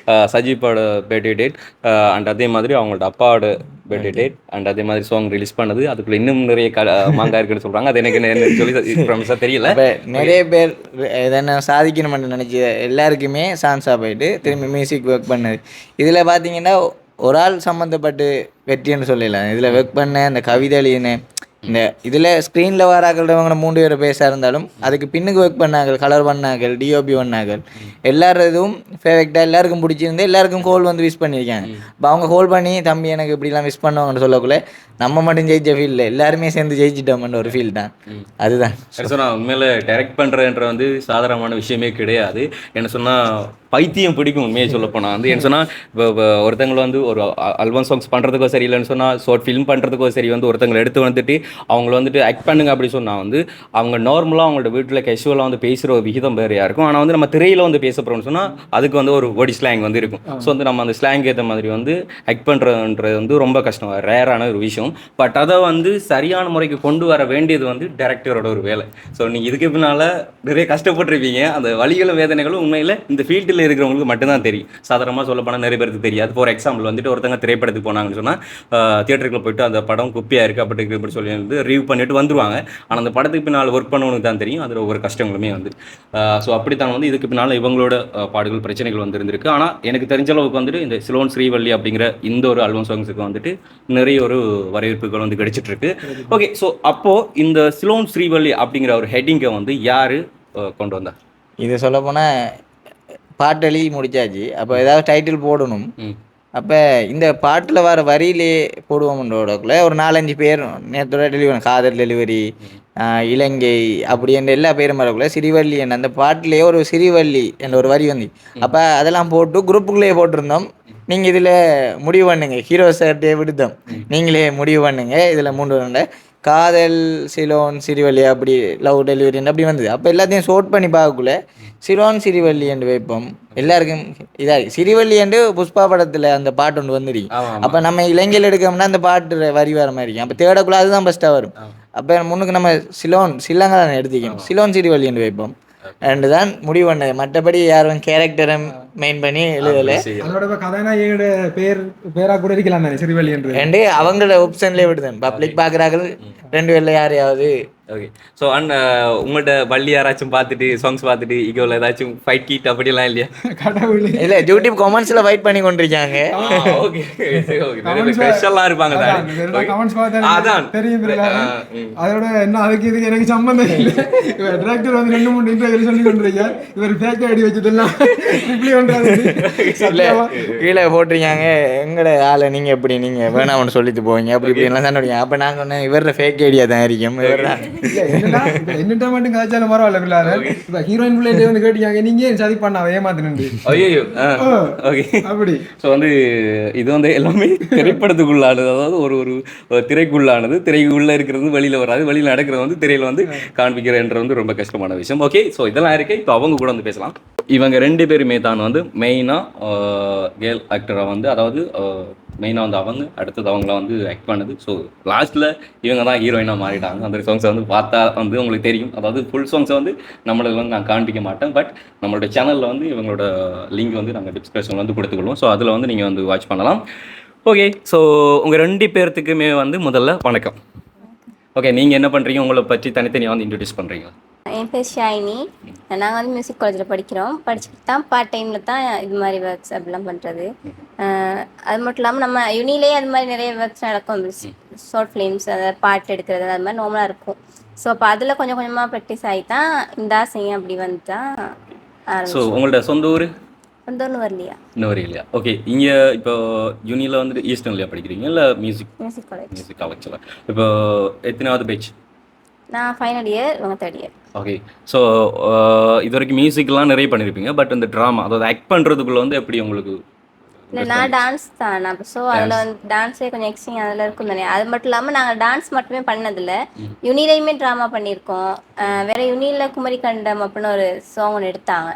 [SPEAKER 5] சஜீப்போட பர்த்டே டேட் அண்ட் அதே மாதிரி அவங்களோட அப்பாவோட பர்த்டே டேட் அண்ட் அதே மாதிரி சாங் ரிலீஸ் பண்ணது. அதுக்குள்ள இன்னும் நிறைய மாங்காய் இருக்குன்னு சொல்கிறாங்க. அது எனக்கு சொல்லி ப்ராமிஸாக தெரியல.
[SPEAKER 4] நிறைய பேர் இதென்ன சாதிக்கணும்னு நினச்சி எல்லாருக்குமே சான்ஸாக போயிட்டு திரும்பி மியூசிக் ஒர்க் பண்ணது. இதில் பார்த்தீங்கன்னா ஒரு ஆள் சம்மந்தப்பட்டு வெற்றின்னு சொல்லலாம். இதில் ஒர்க் பண்ண இந்த கவிதைன்னு இந்த இதில் ஸ்க்ரீனில் வராக்கிறவங்க 3 பேர் பேச இருந்தாலும் அதுக்கு பின்னுக்கு ஒர்க் பண்ணாங்க, கலர் பண்ணாங்க, டிஓபி பண்ணாங்க, எல்லாரும் இதுவும் ஃபேவரெக்டாக எல்லாருக்கும் பிடிச்சிருந்து எல்லாருக்கும் கோல் வந்து விஷ் பண்ணியிருக்காங்க. இப்போ அவங்க கோல் பண்ணி தம்பி எனக்கு இப்படிலாம் விஷ் பண்ணுவாங்கன்னு சொல்லக்குள்ள நம்ம மட்டும் ஜெயிச்ச ஃபீல் எல்லாருமே சேர்ந்து ஜெயிச்சிட்டோம்ன்ற ஒரு ஃபீல் தான். அதுதான்
[SPEAKER 5] சொன்னால் உண்மையில் டைரக்ட் பண்ணுறன்ற வந்து சாதாரணமான விஷயமே கிடையாது. என்ன சொன்னால் பைத்தியம் பிடிக்கும். உண்மையை சொல்லப்போனால் வந்து என்ன சொன்னால் இப்போ ஒருத்தங்களை வந்து ஒரு ஆல்பம் சாங்ஸ் பண்ணுறதுக்கோ சரி, இல்லைன்னு சொன்னால் ஷார்ட் ஃபிலிம் பண்ணுறதுக்கோ சரி வந்து ஒருத்தங்களை எடுத்து வந்துட்டு அவங்கள வந்துட்டு ஆக்ட் பண்ணுங்க அப்படி சொன்னால் வந்து அவங்க நார்மலாக அவங்களோட வீட்டில் கேஷுவலாக வந்து பேசுகிற ஒரு விகிதம் வேறையாக இருக்கும். ஆனால் வந்து நம்ம திரையில் வந்து பேச போகிறோம்னு சொன்னால் அதுக்கு வந்து ஒரு ஒடி ஸ்லாங் வந்து இருக்கும். ஸோ வந்து நம்ம அந்த ஸ்லாங் ஏற்ற மாதிரி வந்து ஆக்ட் பண்ணுறதுன்றது வந்து ரொம்ப கஷ்டம், ரேரான ஒரு விஷயம். பட் அதை வந்து சரியான முறைக்கு கொண்டு வர வேண்டியது வந்து டைரக்டரோட ஒரு வேலை. ஸோ நீங்கள் இதுக்கு பின்னால் நிறைய கஷ்டப்பட்டுருப்பீங்க. அந்த வலிகளும் வேதனைகளும் உண்மையில் இந்த ஃபீல்டில் இருக்கிறவங்களுக்கு மட்டும்தான் தெரியும். சாதாரணமாக சொல்ல போனால் நிறைய பேருக்கு தெரியாது. ஃபார் எக்ஸாம்பிள் வந்துட்டு ஒருத்தங்க திரைப்படத்துக்கு போனாங்கன்னு சொன்னால் தியேட்டருக்குள்ள போயிட்டு அந்த படம் குப்பியாக இருக்குது அப்படி சொல்லி வந்து ரிவ்யூ பண்ணிட்டு வந்துருவாங்க. ஆனால் அந்த படத்துக்கு பின்னால் ஒர்க் பண்ணவனுக்கு தான் தெரியும் அதில் ஒவ்வொரு கஷ்டங்களுமே வந்து. ஸோ அப்படித்தான் வந்து இதுக்கு பின்னால் இவங்களோட பாடுகள் பிரச்சனைகள் வந்து இருந்திருக்கு. ஆனால் எனக்கு தெரிஞ்ச அளவுக்கு வந்துட்டு இந்த சிலோன் ஸ்ரீவள்ளி அப்படிங்கிற இந்த ஒரு ஆல்பம் சாங்ஸுக்கு வந்துட்டு நிறைய ஒரு வரவேற்புகள் வந்து கிடைச்சிட்டு இருக்கு. ஓகே, ஸோ அப்போது இந்த சிலோன் ஸ்ரீவள்ளி அப்படிங்கிற ஒரு ஹெட்டிங்கை வந்து யார் கொண்டு வந்தா?
[SPEAKER 4] இது சொல்லப்போனால் பாட்டு எழுதி முடிச்சாச்சு. அப்போ ஏதாவது டைட்டில் போடணும். அப்போ இந்த பாட்டில் வர வரியிலே போடுவோம்ன்றோடக்குள்ள ஒரு 4-5 பேர் நேரத்தோட டெலிவரி, காதல் டெலிவரி, இலங்கை அப்படி என்ற எல்லா பேரும் வரக்குள்ள சிறிவள்ளி என்ற அந்த பாட்டிலேயே ஒரு சிறிவள்ளி என்ற ஒரு வரி வந்து, அப்போ அதெல்லாம் போட்டு குரூப்புக்குள்ளேயே போட்டிருந்தோம். நீங்கள் இதில் முடிவு பண்ணுங்க, ஹீரோ சார்ட்டே விடுதோம், நீங்களே முடிவு பண்ணுங்க. இதில் 3 காதல் சிலோன் சிறிவள்ளி அப்படி லவ் டெலிவரி அப்படி வந்தது. அப்போ எல்லாத்தையும் ஷோட் பண்ணி பார்க்கக்குள்ள சிலோன் சிறிவள்ளி என்று வைப்போம். எல்லாருக்கும் இதாகி சிறிவள்ளி என்று புஷ்பா படத்தில் அந்த பாட்டு ஒன்று வந்துருக்கு. அப்போ நம்ம இலங்கையில் எடுக்கோம்னா அந்த பாட்டு வரி வர மாதிரி இருக்கும். அப்போ தேடக்குள்ள அதுதான் ஃபஸ்ட்டாக வரும். அப்போ முன்னுக்கு நம்ம சிலோன் சிலங்கா தான் எடுத்துக்கணும், சிலோன் சிறிவள்ளி என்று வைப்போம். ரெண்டு தான் முடிவு பண்ணது. மற்றபடி யாரும் கேரக்டரை மெயின் பண்ணி எழுதலை.
[SPEAKER 1] அதோட கதாநாயகியோட பேரா கூட இருக்கலாம் தானே சிறுவள்ளி என்று
[SPEAKER 4] அவங்களோட ஆப்ஷன்லேயே விடுதேன். பப்ளிக் பார்க்குறாங்க 2 பேர்ல யாரையாவது.
[SPEAKER 5] ஓகே. ஸோ அண்ட் உங்கள்கிட்ட வள்ளி யாராச்சும் பார்த்துட்டு சாங்ஸ் பார்த்துட்டு இகோவில் ஏதாச்சும் ஃபைட் கீட் அப்படிலாம் இல்லையா?
[SPEAKER 1] கடவுளே
[SPEAKER 4] இல்லை, யூடியூப் கமெண்ட்ஸில் ஃபைட் பண்ணி கொண்டிருக்காங்க.
[SPEAKER 5] ஓகே ஓகே, ஸ்பெஷலாக இருப்பாங்க அதான்
[SPEAKER 1] தெரியும். அதோட என்ன அதுக்கு இதுக்கு எனக்கு சம்பந்தம் இல்லை. இவர் டிரெக்டர் வந்து 2-3 இன்டர்வியூ சொல்லி கொண்டிருக்கார். இவர் ஃபேக் ஐடி வச்சதெல்லாம் இப்படி பண்றாரு.
[SPEAKER 4] கீழே போட்டிருக்காங்க, எங்கட ஆளை நீங்கள் எப்படி நீங்கள் வேணாம்னு சொல்லிட்டு போவீங்க அப்படி இப்படிலாம் தான். அப்போ நாங்கள் ஒன்று இவரோட ஃபேக் ஐடியா தான் இருக்கும். இவர் தான்
[SPEAKER 1] என்னட்டா மட்டும் காய்ச்சாலும் பரவாயில்ல பிள்ளாரு. இப்ப ஹீரோயின் பிள்ளைகிட்ட வந்து கேட்டீங்க, நீங்க ஏன் சதி பண்ண ஏமாத்தினு?
[SPEAKER 5] ஐயோ ஓகே.
[SPEAKER 1] அப்படி
[SPEAKER 5] ஸோ வந்து இது வந்து எல்லாமே திரைப்படத்துக்குள்ளானது, அதாவது ஒரு திரைக்குள்ளானது. திரைக்குள்ளே இருக்கிறது வெளியில் வராது, வெளியில் நடக்கிறது வந்து திரையில் வந்து காண்பிக்கிறன்ற வந்து ரொம்ப கஷ்டமான விஷயம். ஓகே, ஸோ இதெல்லாம் இருக்கு. இப்போ அவங்க கூட வந்து பேசலாம். இவங்க 2 பேருமே தான் வந்து மெயினாக கேர்ள் ஆக்டராக வந்து, அதாவது மெயினாக வந்து அவங்க அடுத்தது அவங்கள வந்து ஆக்ட் பண்ணது. ஸோ லாஸ்ட்டில் இவங்க தான் ஹீரோயினாக மாறிட்டாங்க. அந்த சாங்ஸை வந்து பார்த்தா வந்து உங்களுக்கு தெரியும். அதாவது ஃபுல் சாங்ஸை வந்து நம்மளுக்கு வந்து நான் காண்பிக்க மாட்டேன், பட் நம்மளோட சேனலில் வந்து இவங்களோட லிங்க் வந்து நாங்கள் டிஸ்கிரிப்ஷனில் வந்து கொடுத்துக்கொள்வோம். ஸோ அதில் வந்து நீங்கள் வந்து வாட்ச் பண்ணலாம். ஓகே, ஸோ உங்கள் 2 பேர்த்துக்குமே வந்து முதல்ல வணக்கம். ஓகே, நீங்கள் என்ன பண்ணுறீங்க, உங்களை பற்றி தனித்தனியாக வந்து இன்ட்ரடியூஸ் பண்ணுறீங்க?
[SPEAKER 2] என் பேர் ஷாயினி. நாங்கள் வந்து மியூசிக் காலேஜில் படிக்கிறோம். படிச்சுட்டு தான் பார்ட் டைமில் தான் இது மாதிரி ஒர்க்ஸ் அப்படிலாம் பண்ணுறது. அது மட்டும் இல்லாமல் நம்ம யூனிலே அது மாதிரி நிறைய ஒர்க்ஸ் நடக்கும். ஷார்ட் ஃபிலிம்ஸ், அதாவது பாட்டு எடுக்கிறது, அது மாதிரி நார்மலாக இருக்கும். ஸோ அப்போ அதில் கொஞ்சம் கொஞ்சமாக ப்ராக்டிஸ் ஆகி தான் இந்த ஆசைங்க அப்படி வந்து தான் ஆரம்பிச்சோம்.
[SPEAKER 5] ஸோ உங்களோட சொந்த ஊர்?
[SPEAKER 2] சொந்தம்னு வரலையா?
[SPEAKER 5] இன்னும் வரலையா? ஓகே. இங்கே இப்போ யூனியில் வந்து ஈஸ்டர்ன்லையா படிக்கிறீங்க இல்லை மியூசிக் காலேஜில்? இப்போ எத்தனாவது பேட்ச்?
[SPEAKER 2] நான் ஃபைனல் இயர், இவங்க 3rd இயர்.
[SPEAKER 5] ஓகே. ஸோ இது வரைக்கும் மியூசிக்லாம் நிறைய பண்ணியிருப்பீங்க, பட் இந்த ட்ராமா, அதாவது ஆக்ட் பண்ணுறதுக்குள்ள வந்து எப்படி உங்களுக்கு?
[SPEAKER 2] இல்லை, நான் டான்ஸ் தான். நான் ஸோ அதில் வந்து டான்ஸே கொஞ்சம் எக்ஸ்டிங் அதில் இருக்கும் தானே. அது மட்டும் இல்லாமல் நாங்கள் டான்ஸ் மட்டுமே பண்ணதில்லை, யூனிலையுமே ட்ராமா பண்ணியிருக்கோம். வேற யூனியில் குமரி கண்டம் அப்படின்னு ஒரு சாங் ஒன்று எடுத்தாங்க.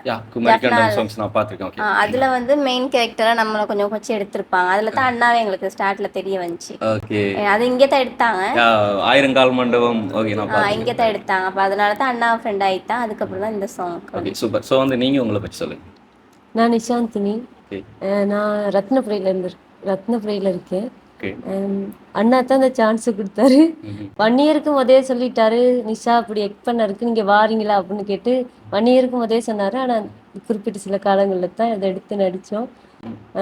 [SPEAKER 2] அதில் வந்து மெயின் கேரக்டராக நம்மளை கொஞ்சம் கொஞ்சம் எடுத்திருப்பாங்க. அதில் தான் அண்ணாவே எங்களுக்கு ஸ்டார்ட்டில் தெரிய வந்துச்சு. அது இங்கே தான் எடுத்தாங்க,
[SPEAKER 5] ஆயிரங்கால் மண்டபம்.
[SPEAKER 2] இங்கே தான் எடுத்தாங்க. அப்போ அதனால தான் அண்ணா ஃப்ரெண்ட் ஆகிட்டான். அதுக்கப்புறம் தான் இந்த சாங்.
[SPEAKER 5] Okay, super. ஸோ வந்து நீங்கள் உங்களை பற்றி சொல்லுங்கள்.
[SPEAKER 3] நான் நிஷாந்தினி. நான் ரத்னபுரியில் இருக்கேன். அண்ணா தான் அந்த சான்ஸ் கொடுத்தாரு. 1 இயருக்கு முதலே சொல்லிட்டாரு, நிஷா அப்படி எக்ட் பண்ண இருக்கு, நீங்கள் வாரீங்களா அப்படின்னு கேட்டு 1 இயருக்கு முதலே சொன்னார். ஆனால் குறிப்பிட்ட சில காலங்களில் தான் அதை எடுத்து நடித்தோம்.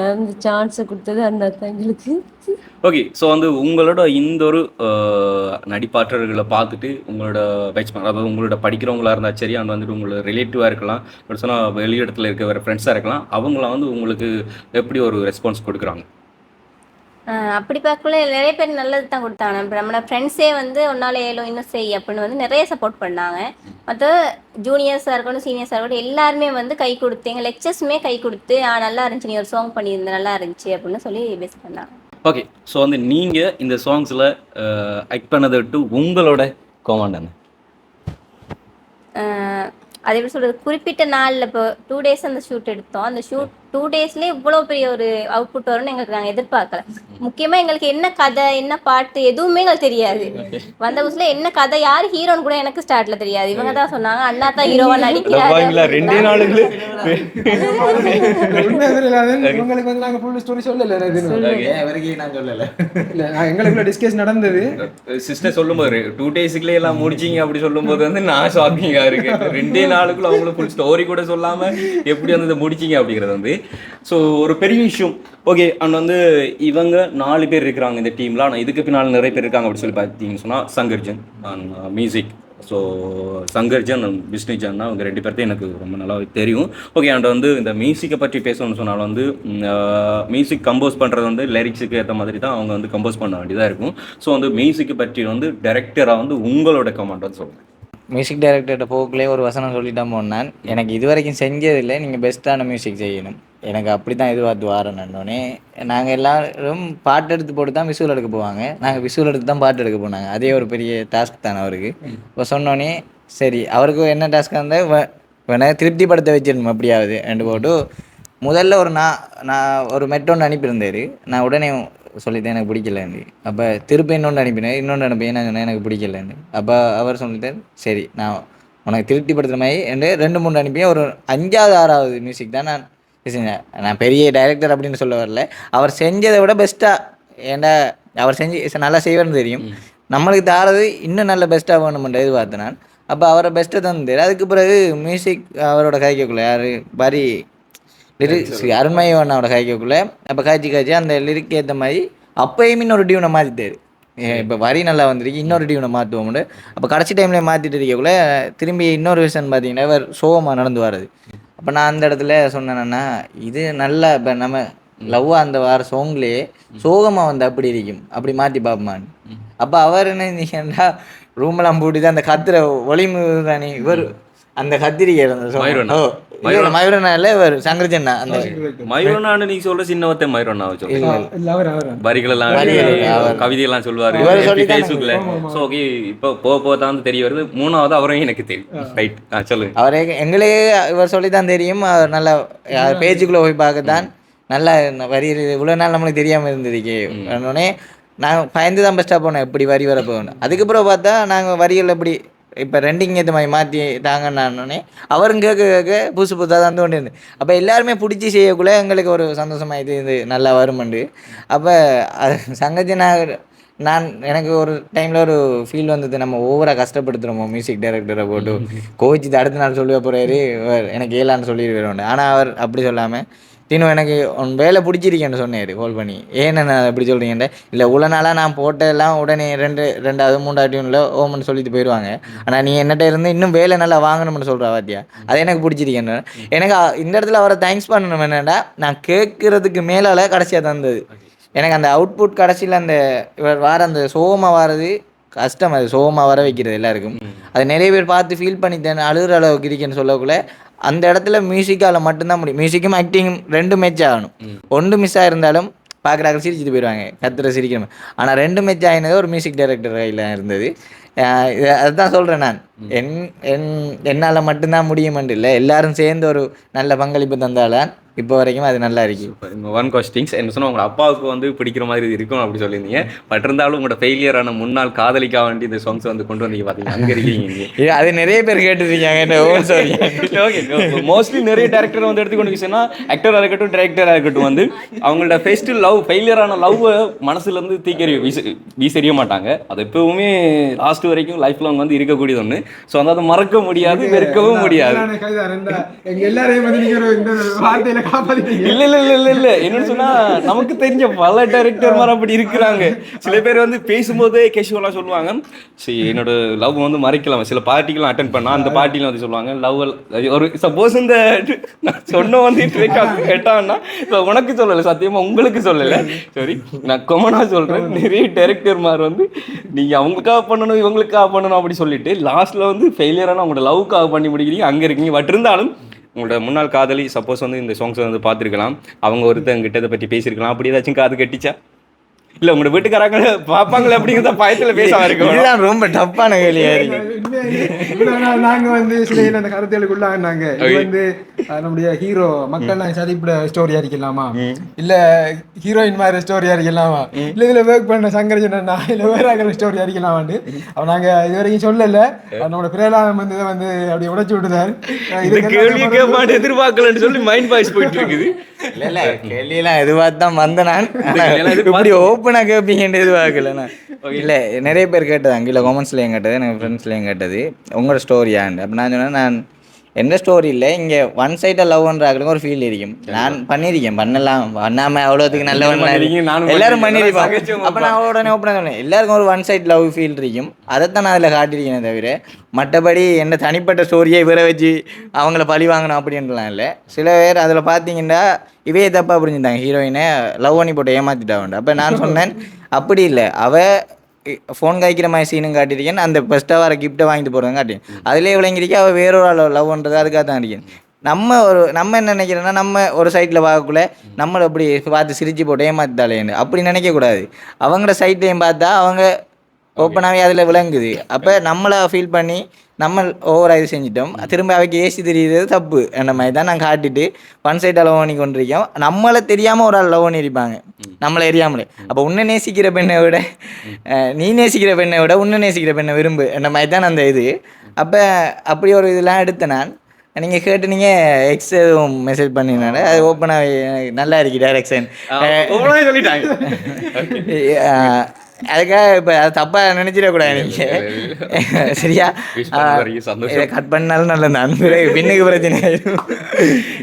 [SPEAKER 3] அந்த சான்ஸை கொடுத்தது அண்ணா தான் எங்களுக்கு.
[SPEAKER 5] ஓகே. ஸோ வந்து உங்களோட இந்த ஒரு நடிப்பாற்றல்களை பார்த்துட்டு உங்களோட பேட்ச்மேன், அதாவது உங்களோட படிக்கிறவங்களா இருந்தால் சரி, அண்ட் வந்துட்டு உங்களோட ரிலேட்டிவாக இருக்கலாம், ஒரு சொன்னால் வெளியிடத்தில் இருக்க வேறு ஃப்ரெண்ட்ஸாக இருக்கலாம், அவங்களாம் வந்து உங்களுக்கு எப்படி ஒரு ரெஸ்பான்ஸ் கொடுக்குறாங்க?
[SPEAKER 2] அப்படி பார்க்கல நிறைய பேர் நல்லது தான் கொடுத்தாங்க. இப்போ நம்மளோட ஃப்ரெண்ட்ஸே வந்து ஒன்றால் ஏழோ இன்னும் செய் அப்படின்னு வந்து நிறைய சப்போர்ட் பண்ணாங்க. மற்ற ஜூனியர்ஸாக இருக்கட்டும், சீனியர்ஸாக இருக்கட்டும், எல்லாருமே வந்து கை கொடுத்து, எங்கள் லெக்சர்ஸுமே கை கொடுத்து நல்லா இருந்துச்சு, நீ ஒரு சாங் பண்ணியிருந்த நல்லா இருந்துச்சு அப்படின்னு சொல்லி பேஸ் பண்ணாங்க.
[SPEAKER 5] ஓகே. ஸோ வந்து நீங்கள் இந்த சாங்ஸில் ஆக்ட் பண்ணதை விட்டு உங்களோட கோமாண்ட் என்ன?
[SPEAKER 2] அது எப்படி சொல்கிறது, குறிப்பிட்ட நாளில் இப்போ 2 days அந்த ஷூட் எடுத்தோம். அந்த ஷூட் 2 daysலேயே இவ்வளோ பெரிய ஒரு அவுட்புட் வரும்னு எங்களுக்கு நாங்கள் எதிர்பார்க்கல. முக்கியமாக எங்களுக்கு என்ன கதை, என்ன பாட்டு எதுவுமே எங்களுக்கு தெரியாது. வந்த புதுசுல என்ன கதை, யார் ஹீரோன்னு கூட எனக்கு ஸ்டார்ட்ல தெரியாது. இவங்க தான் சொன்னாங்க அண்ணா தான் ஹீரோவா நடிக்கிறாரு.
[SPEAKER 5] சிஸ்டர் சொல்லும்போது 2 daysக்குள்ளே எல்லாம் முடிச்சிங்க அப்படி சொல்லும்போது வந்து நான் ஷாக்கிங்காக இருக்கு. 2 நாளுக்குள்ள அவங்களுக்கு ஃபுல் ஸ்டோரி கூட சொல்லாமல் எப்படி வந்து இதை முடிச்சிங்க அப்படிங்கிறது வந்து ஸோ ஒரு பெரிய விஷயம். ஓகே. அண்ட் வந்து இவங்க 4 பேர் இருக்கிறாங்க இந்த டீமில். ஆனால் இதுக்கு பின்னால் நிறைய பேர் இருக்காங்க அப்படின்னு சொல்லி பார்த்தீங்கன்னு சொன்னால் சங்கர்ஜன் அண்ட் மியூசிக் ஸோ சங்கர்ஜன் விஷ்ணுஜன் அவங்க 2 பேர்த்தையும் எனக்கு ரொம்ப நல்லா தெரியும். ஓகே, அண்ட் வந்து இந்த மியூசிக்கை பற்றி பேசணும்னு சொன்னாலும் வந்து மியூசிக் கம்போஸ் பண்ணுறது வந்து லிரிக்ஸுக்கு ஏற்ற மாதிரி தான் அவங்க வந்து கம்போஸ் பண்ண வேண்டியதாக இருக்கும். ஸோ வந்து மியூசிக்கை பற்றி வந்து டைரக்டராக வந்து உங்களோட கமெண்ட் வந்து சொல்லுங்கள்.
[SPEAKER 4] மியூசிக் டைரக்டர்கிட்ட போக்குள்ளே ஒரு வசனம் சொல்லிட்டான் போனான், எனக்கு இது வரைக்கும் செஞ்சதில்லை, நீங்கள் பெஸ்ட்டான மியூசிக் செய்யணும், எனக்கு அப்படி தான் எதிர்பார்த்து வாரேன்னொடனே நாங்கள் எல்லோரும் பாட்டு எடுத்து போட்டு தான் விசுவல் எடுக்க போவாங்க. நாங்கள் விசுவல் எடுத்து தான் பாட்டு எடுக்க போனாங்க. அதே ஒரு பெரிய டாஸ்க் தானே அவருக்கு. இப்போ சொன்னோன்னே சரி அவருக்கு என்ன டாஸ்க்காக இருந்தால் வேணா திருப்திப்படுத்த வச்சிடணும் அப்படியாவது ரெண்டு போட்டு முதல்ல ஒரு நான் ஒரு மெட்டோன்னு அனுப்பியிருந்தார். நான் உடனே சொல்லிட்டேன் எனக்கு பிடிக்கலன்னு. அப்போ திருப்பி இன்னொன்று அனுப்பினேன், இன்னொன்று அனுப்பினேன், நான் சொன்னேன் எனக்கு பிடிக்கலன்னு. அப்போ அவர் சொல்லிட்டார் சரி நான் உனக்கு திருப்திப்படுத்துகிற மாதிரி என்று 2-3 அனுப்பியும் ஒரு 5வது 6வது மியூசிக் தான் நான் செஞ்சேன். நான் பெரிய டைரக்டர் அப்படின்னு சொல்ல வரல, அவர் செஞ்சதை விட பெஸ்ட்டாக, ஏன்டா அவர் செஞ்சு நல்லா செய்வார்னு தெரியும், நம்மளுக்கு தாரது இன்னும் நல்ல பெஸ்ட்டாக வேணுமென்ற எதிர்பார்த்தேன் நான். அப்போ அவரை பெஸ்ட்டை தந்தார். அதுக்கு பிறகு மியூசிக் அவரோட கைக்கக்குள்ள யார் பாரி லிரிக்ஸ் அருண்மயோனோட கைக்கக்குள்ளே அப்போ காய்ச்சி அந்த லிரிக் ஏற்ற மாதிரி அப்போயுமே இன்னொரு டியூனை மாற்றிட்டார். இப்போ வரி நல்லா வந்திருக்கு, இன்னொரு டியூனை மாற்றுவோம்னு. அப்போ கடைசி டைமில் மாற்றிட்டு இருக்கக்குள்ளே திரும்பி இன்னொரு விஷயம் பார்த்தீங்கன்னா இவர் சோகமாக நடந்து வர்றது. அப்போ நான் அந்த இடத்துல சொன்னேன்னா இது நல்லா இப்போ நம்ம லவ்வாக அந்த வார சோங்லேயே சோகமாக வந்து அப்படி இருக்கும், அப்படி மாற்றி பார்ப்போமான்னு. அப்போ அவர் என்ன செஞ்சீங்கன்னா ரூமெல்லாம் போட்டு தான் அந்த கத்துற ஒளிமு தானே இவர் அந்த கத்திரிக்காய் மயூரனா இல்லை இவர் சங்கர்ஜன்னா அந்த
[SPEAKER 5] மயூரனான்னு நீங்க சொல்ற சின்னவத்தை மயூரனா வரிகளெல்லாம் கவிதையெல்லாம் சொல்லுவாரு பேஸ்புக்ல. ஸோ ஓகே, இப்போ போக தான் தெரிய வருது. 3வது அவரையும் எனக்கு தெரியும். ரைட், சொல்லுங்க.
[SPEAKER 4] அவரே எங்களே இவர் சொல்லி தான் தெரியும். அவர் நல்லா பேஜுக்குள்ளே போய் பார்க்கத்தான் நல்லா வரி இவ்வளோ நாள் நம்மளுக்கு தெரியாமல் இருந்ததுக்கே உடனே நான் பயந்து தான் பெஸ்ட்டாக போனேன் எப்படி வரி வர போகணும். அதுக்கப்புறம் பார்த்தா நாங்கள் வரிகள் எப்படி இப்போ ரெண்டிங் ஏற்ற மாதிரி மாற்றி தாங்கன்னே அவரும் கேட்க புதுசு புதுசாக தான் தோண்டிருந்து. அப்போ எல்லாருமே பிடிச்சி செய்யக்குள்ளே எங்களுக்கு ஒரு சந்தோஷமாக இது நல்லா வருமண்டு. அப்போ அது சங்கஜி நான் எனக்கு ஒரு டைமில் ஒரு ஃபீல் வந்தது, நம்ம ஓவராக கஷ்டப்படுத்துகிறோமோ மியூசிக் டைரக்டரை போட்டு கோவிச்சு அடுத்த நாள் சொல்லுவ போகிறாரு எனக்கு ஏலான்னு சொல்லிடுவேன். ஆனால் அவர் அப்படி சொல்லாமல் தினம் எனக்கு உன் வேலை பிடிச்சிருக்கேன்னு சொன்னார் கால் பண்ணி. ஏன்னு நான் எப்படி சொல்கிறீங்கன்ற இல்லை இவ்வளோ நாளாக நான் போட்டெல்லாம் உடனே 2வது 3வது டியூனில் ஓமன்னு சொல்லிட்டு போயிடுவாங்க, ஆனால் நீ என்னட்ட இருந்து இன்னும் வேலை நல்லா வாங்கணும்னு சொல்கிறா வாத்தியா, அது எனக்கு பிடிச்சிருக்கேன்னு. எனக்கு இந்த இடத்துல அவரை தேங்க்ஸ் பண்ணணும். என்னென்னா நான் கேட்குறதுக்கு மேலால் கடைசியாக தந்தது எனக்கு அந்த அவுட்புட். கடைசியில் அந்த இவர் வார அந்த சோகமாக வாரது கஷ்டம், அது சோகமாக வர வைக்கிறது எல்லாருக்கும். அது நிறைய பேர் பார்த்து ஃபீல் பண்ணித்தேன் அழுகிற அளவுக்கு இருக்கேன்னு சொல்லக்குள்ள அந்த இடத்துல மியூசிக்கால் மட்டும்தான் முடியும். மியூசிக்கும் ஆக்டிங்கும் 2 மேட்ச் ஆகணும். 1 மிஸ் ஆகிருந்தாலும் பார்க்குறாங்க சிரிச்சுட்டு போயிடுவாங்க, கத்துற சிரிக்கணும். ஆனால் 2 மேட்ச் ஆகினது ஒரு மியூசிக் டைரக்டர் கையில் இருந்தது. அதுதான் சொல்கிறேன் நான், என்னால் மட்டும்தான் முடியுமென்று இல்லை, எல்லாரும் சேர்ந்து ஒரு நல்ல பங்களிப்பு தந்தால்தான் இப்போ வரைக்கும் அது நல்லா இருக்கு.
[SPEAKER 5] ஒன் கொஸ்டின்ஸ் என்ன சொன்னால் உங்கள் அப்பாவுக்கு வந்து பிடிக்கிற மாதிரி இருக்கும் அப்படி சொல்லியிருந்தீங்க. பட் இருந்தாலும் உங்களோட ஃபெயிலியரான முன்னாள் காதலிக்கா வேண்டி இந்த சாங்ஸ் வந்து கொண்டு வந்தீங்க பார்த்தீங்க, அங்கே இருக்கீங்க.
[SPEAKER 4] அது நிறைய பேர் கேட்டுருக்காங்க.
[SPEAKER 5] ஓகே, மோஸ்ட்லி நிறைய டேரக்டர் வந்து எடுத்துக்கொண்டு சொன்னால் ஆக்டராக இருக்கட்டும் டைரக்டராக இருக்கட்டும் வந்து அவங்களோட ஃபர்ஸ்ட் லவ் ஃபெயிலியரான லவ்வை மனசுலேருந்து வீசறிய மாட்டாங்க. அது எப்பவுமே லாஸ்ட் வரைக்கும் லைஃப்பில் அவங்க வந்து இருக்கக்கூடியது ஒன்று. ஸோ வந்து அதை மறக்க முடியாது, வெறுக்கவும் முடியாது. இல்ல இல்ல இல்ல இல்ல இல்ல என்னன்னு சொன்னா நமக்கு தெரிஞ்ச பல டைரக்டர் மாதிரி அப்படி இருக்கிறாங்க. சில பேர் வந்து பேசும்போதே கேஷுவலா சொல்லுவாங்க, சரி என்னோட லவ் வந்து மறைக்கலாம். சில பார்ட்டிக்கெல்லாம் அட்டென்ட் பண்ணா அந்த பார்ட்டில வந்து சொல்லுவாங்க லவ் ஒரு சப்போஸ் இந்த சொன்ன வந்து கேட்டாங்கன்னா உனக்கு சொல்லலை, சத்தியமா உங்களுக்கு சொல்லலை, சரி நான் கொமனா சொல்றேன். நிறைய டைரக்டர் மாதிரி வந்து நீங்க அவங்களுக்காக பண்ணணும் இவங்களுக்காக பண்ணணும் அப்படி சொல்லிட்டு லாஸ்ட்ல வந்து ஃபெயிலியரான உங்களோட லவ்க்காக பண்ணி முடிக்கிறீங்க, அங்க இருக்கீங்க. பட் இருந்தாலும் உங்களோட முன்னாள் காதலி சப்போஸ் வந்து இந்த சாங்ஸை வந்து பார்த்துருக்கலாம், அவங்க ஒருத்தங்கிட்ட இதை பற்றி பேசியிருக்கலாம், அப்படி ஏதாச்சும் காது கட்டிச்சா இல்லை உங்களோட வீட்டுக்காரங்க பார்ப்பாங்களே அப்படிங்கிறத பயத்தில் பேசாம இருக்கும்.
[SPEAKER 4] இதுதான் ரொம்ப டப்பான கேள்வியா இருக்கு.
[SPEAKER 1] நாங்கள் வந்து சில அந்த கருத்துகளுக்குள்ளாங்க இது வந்து நம்முடைய ஹீரோ மக்கள் நாங்கள் சதிப்பிட ஸ்டோரியா இருக்கலாமா, இல்லை ஹீரோயின் மாதிரி ஸ்டோரியா இருக்கலாமா, இல்லை இதில் ஒர்க் பண்ண சங்கர்ஜனா இல்லை வேற ஸ்டோரியா இருக்கலாமான்னு அப்போ நாங்கள் இது வரைக்கும் சொல்லலை. நம்மளோட பிரேலாதம் வந்து வந்து அப்படி உடைச்சு விட்டுதான்
[SPEAKER 5] இது கேள்வி கேட்பான்னு எதிர்பார்க்கலன்னு சொல்லி மைண்ட் வாய்ஸ் போயிட்டு இருக்குது.
[SPEAKER 4] இல்லை இல்லை கேள்வியெல்லாம் எதிர்பார்த்து தான் வந்த நான் இப்படி ஓப்பனாக கேட்பீங்கன்னு எதிர்பார்க்கலண்ணா. இல்லை நிறைய பேர் கேட்டது அங்கே இல்லை, கொமெண்ட்ஸ்லேயும் கேட்டது, எனக்கு ஃப்ரெண்ட்ஸ்லேயும் கேட்டது உங்களோட ஸ்டோரியாண்டு. அப்போ நான் சொன்னேன் நான் எந்த ஸ்டோரி இல்லை இங்கே ஒன் சைடாக லவ்ன்றாங்களுக்கு ஒரு ஃபீல் இருக்கும். நான் பண்ணியிருக்கேன், பண்ணலாம், பண்ணாமல் அவ்வளோத்துக்கு நல்லவன் எல்லாரும் பண்ணியிருப்பாங்க. அப்போ நான் உடனே ஓப்பனாக சொன்னேன், எல்லாருக்கும் ஒரு ஒன் சைட் லவ் ஃபீல் இருக்கும். அதைத்தான் நான் அதில் காட்டியிருக்கேன். தவிர மற்றபடி என்ன தனிப்பட்ட ஸ்டோரியை இவரை வச்சு அவங்கள பழி வாங்கணும் அப்படின்ட்டுலாம் இல்லை. சில பேர் அதில் பார்த்தீங்கன்னா இவே தப்பாக புரிஞ்சுட்டாங்க, ஹீரோயினை லவ் பண்ணி போட்டு ஏமாற்றிட்டாங்க. அப்போ நான் சொன்னேன் அப்படி இல்லை, ஃபோன் காய்க்கிற மாதிரி சீனும் காட்டியிருக்கேன், அந்த ஃபஸ்ட்டாக வர கிஃப்ட்டை வாங்கிட்டு போகிறதும் காட்டியிருக்கேன். அதிலே விளங்கிருக்கே அவள் வேறொரு லவ் பண்ணுறது அதுக்காக தான் அடிக்கேன். நம்ம என்ன நினைக்கிறோன்னா நம்ம ஒரு சைட்டில் பார்க்கக்குள்ள நம்மளை அப்படி பார்த்து சிரிச்சு போட்டு ஏமாத்தாலேன்னு அப்படி நினைக்கக்கூடாது. அவங்களோட சைட்லையும் பார்த்தா அவங்க ஓப்பனாகவே அதில் விளங்குது. அப்போ நம்மளை ஃபீல் பண்ணி நம்ம ஓவராக இது செஞ்சிட்டோம், திரும்ப அவைக்கு ஏசி தெரியுது தப்பு அந்த மாதிரி தான் நான் காட்டிட்டு ஒன் சைடாக லவ் பண்ணி கொண்டிருக்கோம். நம்மளை தெரியாமல் ஒரு ஆள் லவ் பண்ணியிருப்பாங்க, நம்மளை எரியாமலே. அப்போ உன்னை நேசிக்கிற பெண்ணை விட நீ நேசிக்கிற பெண்ணை விட உன்னை நேசிக்கிற பெண்ணை விரும்பு அந்த மாதிரி தான் அந்த இது. அப்போ அப்படி ஒரு இதெல்லாம் எடுத்தேன் நான். நீங்கள் கேட்டு நீங்கள் எக்ஸ் எதுவும் மெசேஜ் பண்ணினால அது ஓப்பனாக நல்லா இருக்கு டைரக்ஷன்
[SPEAKER 5] சொல்லிட்டாங்க.
[SPEAKER 4] அதுக்காக இப்போ அதை தப்பாக நினச்சிடக்கூடாது நீங்கள், சரியா? இதை கட் பண்ணாலும் நல்ல நண்பரே பின்னுக்கு பிரச்சனை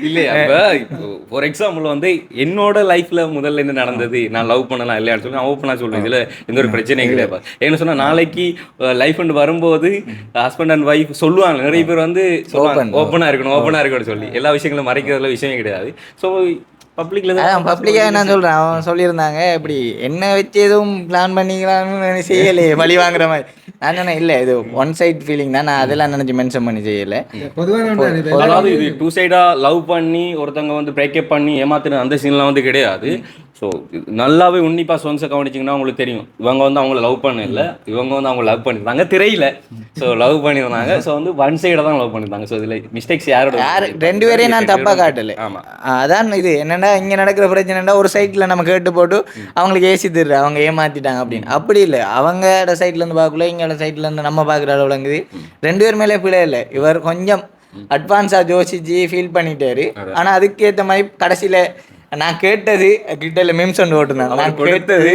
[SPEAKER 5] இல்லையா? இப்போ ஃபார் எக்ஸாம்பிள் வந்து என்னோட லைஃப்ல முதல்ல என்ன நடந்தது, நான் லவ் பண்ணலாம் இல்லையான்னு சொல்லி நான் ஓப்பனாக சொல்லுவேன். இதில் எந்த ஒரு பிரச்சனையும் கிடையாது. என்ன சொன்னால் நாளைக்கு லைஃப் அண்ட் வரும்போது ஹஸ்பண்ட் அண்ட் ஒய்ஃப் சொல்லுவாங்க, நிறைய பேர் வந்து சொல்லுவாங்க ஓப்பனாக இருக்கணும்னு சொல்லி. எல்லா விஷயங்களும் மறைக்கிறதுல விஷயமே கிடையாது. ஸோ
[SPEAKER 4] பப்ளிக்காக நான் சொல்கிறேன், அவன் சொல்லியிருந்தாங்க இப்படி என்ன வச்சு எதுவும் பிளான் பண்ணிக்கலாம்னு செய்யலையே வழி வாங்குற மாதிரி. நான் சொன்னேன் இல்லை இது ஒன் சைட் ஃபீலிங் தான், நான் அதெல்லாம் நினச்சி மென்ஷன் பண்ணி செய்யலை.
[SPEAKER 5] அதாவது இது டூ சைடாக லவ் பண்ணி ஒருத்தவங்க வந்து பிரேக்கப் பண்ணி ஏமாத்துன அந்த சீன்லாம் வந்து கிடையாது. ஸோ நல்லாவே உன்னிப்பாக சொன்ஸை கவனிச்சிங்கன்னா உங்களுக்கு தெரியும், இவங்க வந்து அவங்கள லவ் பண்ண இல்லை, இவங்க வந்து அவங்க லவ் பண்ணியிருந்தாங்க திரையில். ஸோ லவ் பண்ணியிருந்தாங்க. ஸோ வந்து ஒன் சைடாக தான் லவ் பண்ணியிருந்தாங்க. ஸோ இதில் மிஸ்டேக்ஸ் யாரோட
[SPEAKER 4] ரெண்டு பேரையும் நான் தப்பாக காட்டலை. ஆமாம், அதான் இது என்னென்னா இங்கே நடக்கிற பிரச்சனைனா ஒரு சைட்டில் நம்ம கேட்டு போட்டு அவங்களுக்கு ஏசி தர்ற அவங்க ஏமாற்றிட்டாங்க அப்படின்னு. அப்படி இல்லை, அவங்களோட சைட்லேருந்து பார்க்கல, இங்களோட சைட்லேருந்து நம்ம பார்க்குற அளவுலங்குது. ரெண்டு பேர் மேலே பிள்ளை இல்லை. இவர் கொஞ்சம் அட்வான்ஸாக யோசிச்சு ஃபீல் பண்ணிட்டாரு. ஆனால் அதுக்கேற்ற மாதிரி கடைசியில் நான் கேட்டது கிட்ட மீம்ஸ் ஒன்று ஓட்டுனாங்க, நான் கேட்டது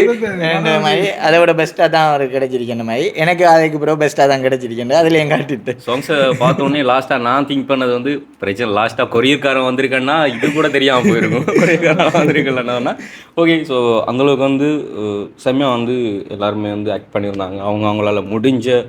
[SPEAKER 4] மாதிரி அதை விட பெஸ்ட்டாக தான் அவருக்கு கிடைச்சிருக்கேன் மாதிரி. எனக்கு அதுக்கு பிறகு பெஸ்ட்டாக தான் கிடைச்சிருக்கேன். அதில் என் காட்டிட்டு
[SPEAKER 5] சாங்ஸை பார்த்தோன்னே லாஸ்ட்டாக நான் திங்க் பண்ணது வந்து பிரச்சனை லாஸ்ட்டாக கொரியர்காரன் வந்திருக்கேன்னா இது கூட தெரியாமல் போயிருக்கும். கொரியர்காரன் வந்திருக்கலன்னா ஓகே. ஸோ அந்தளவுக்கு வந்து செம்மையாக வந்து எல்லாருமே வந்து ஆக்ட் பண்ணியிருந்தாங்க. அவங்களால முடிஞ்ச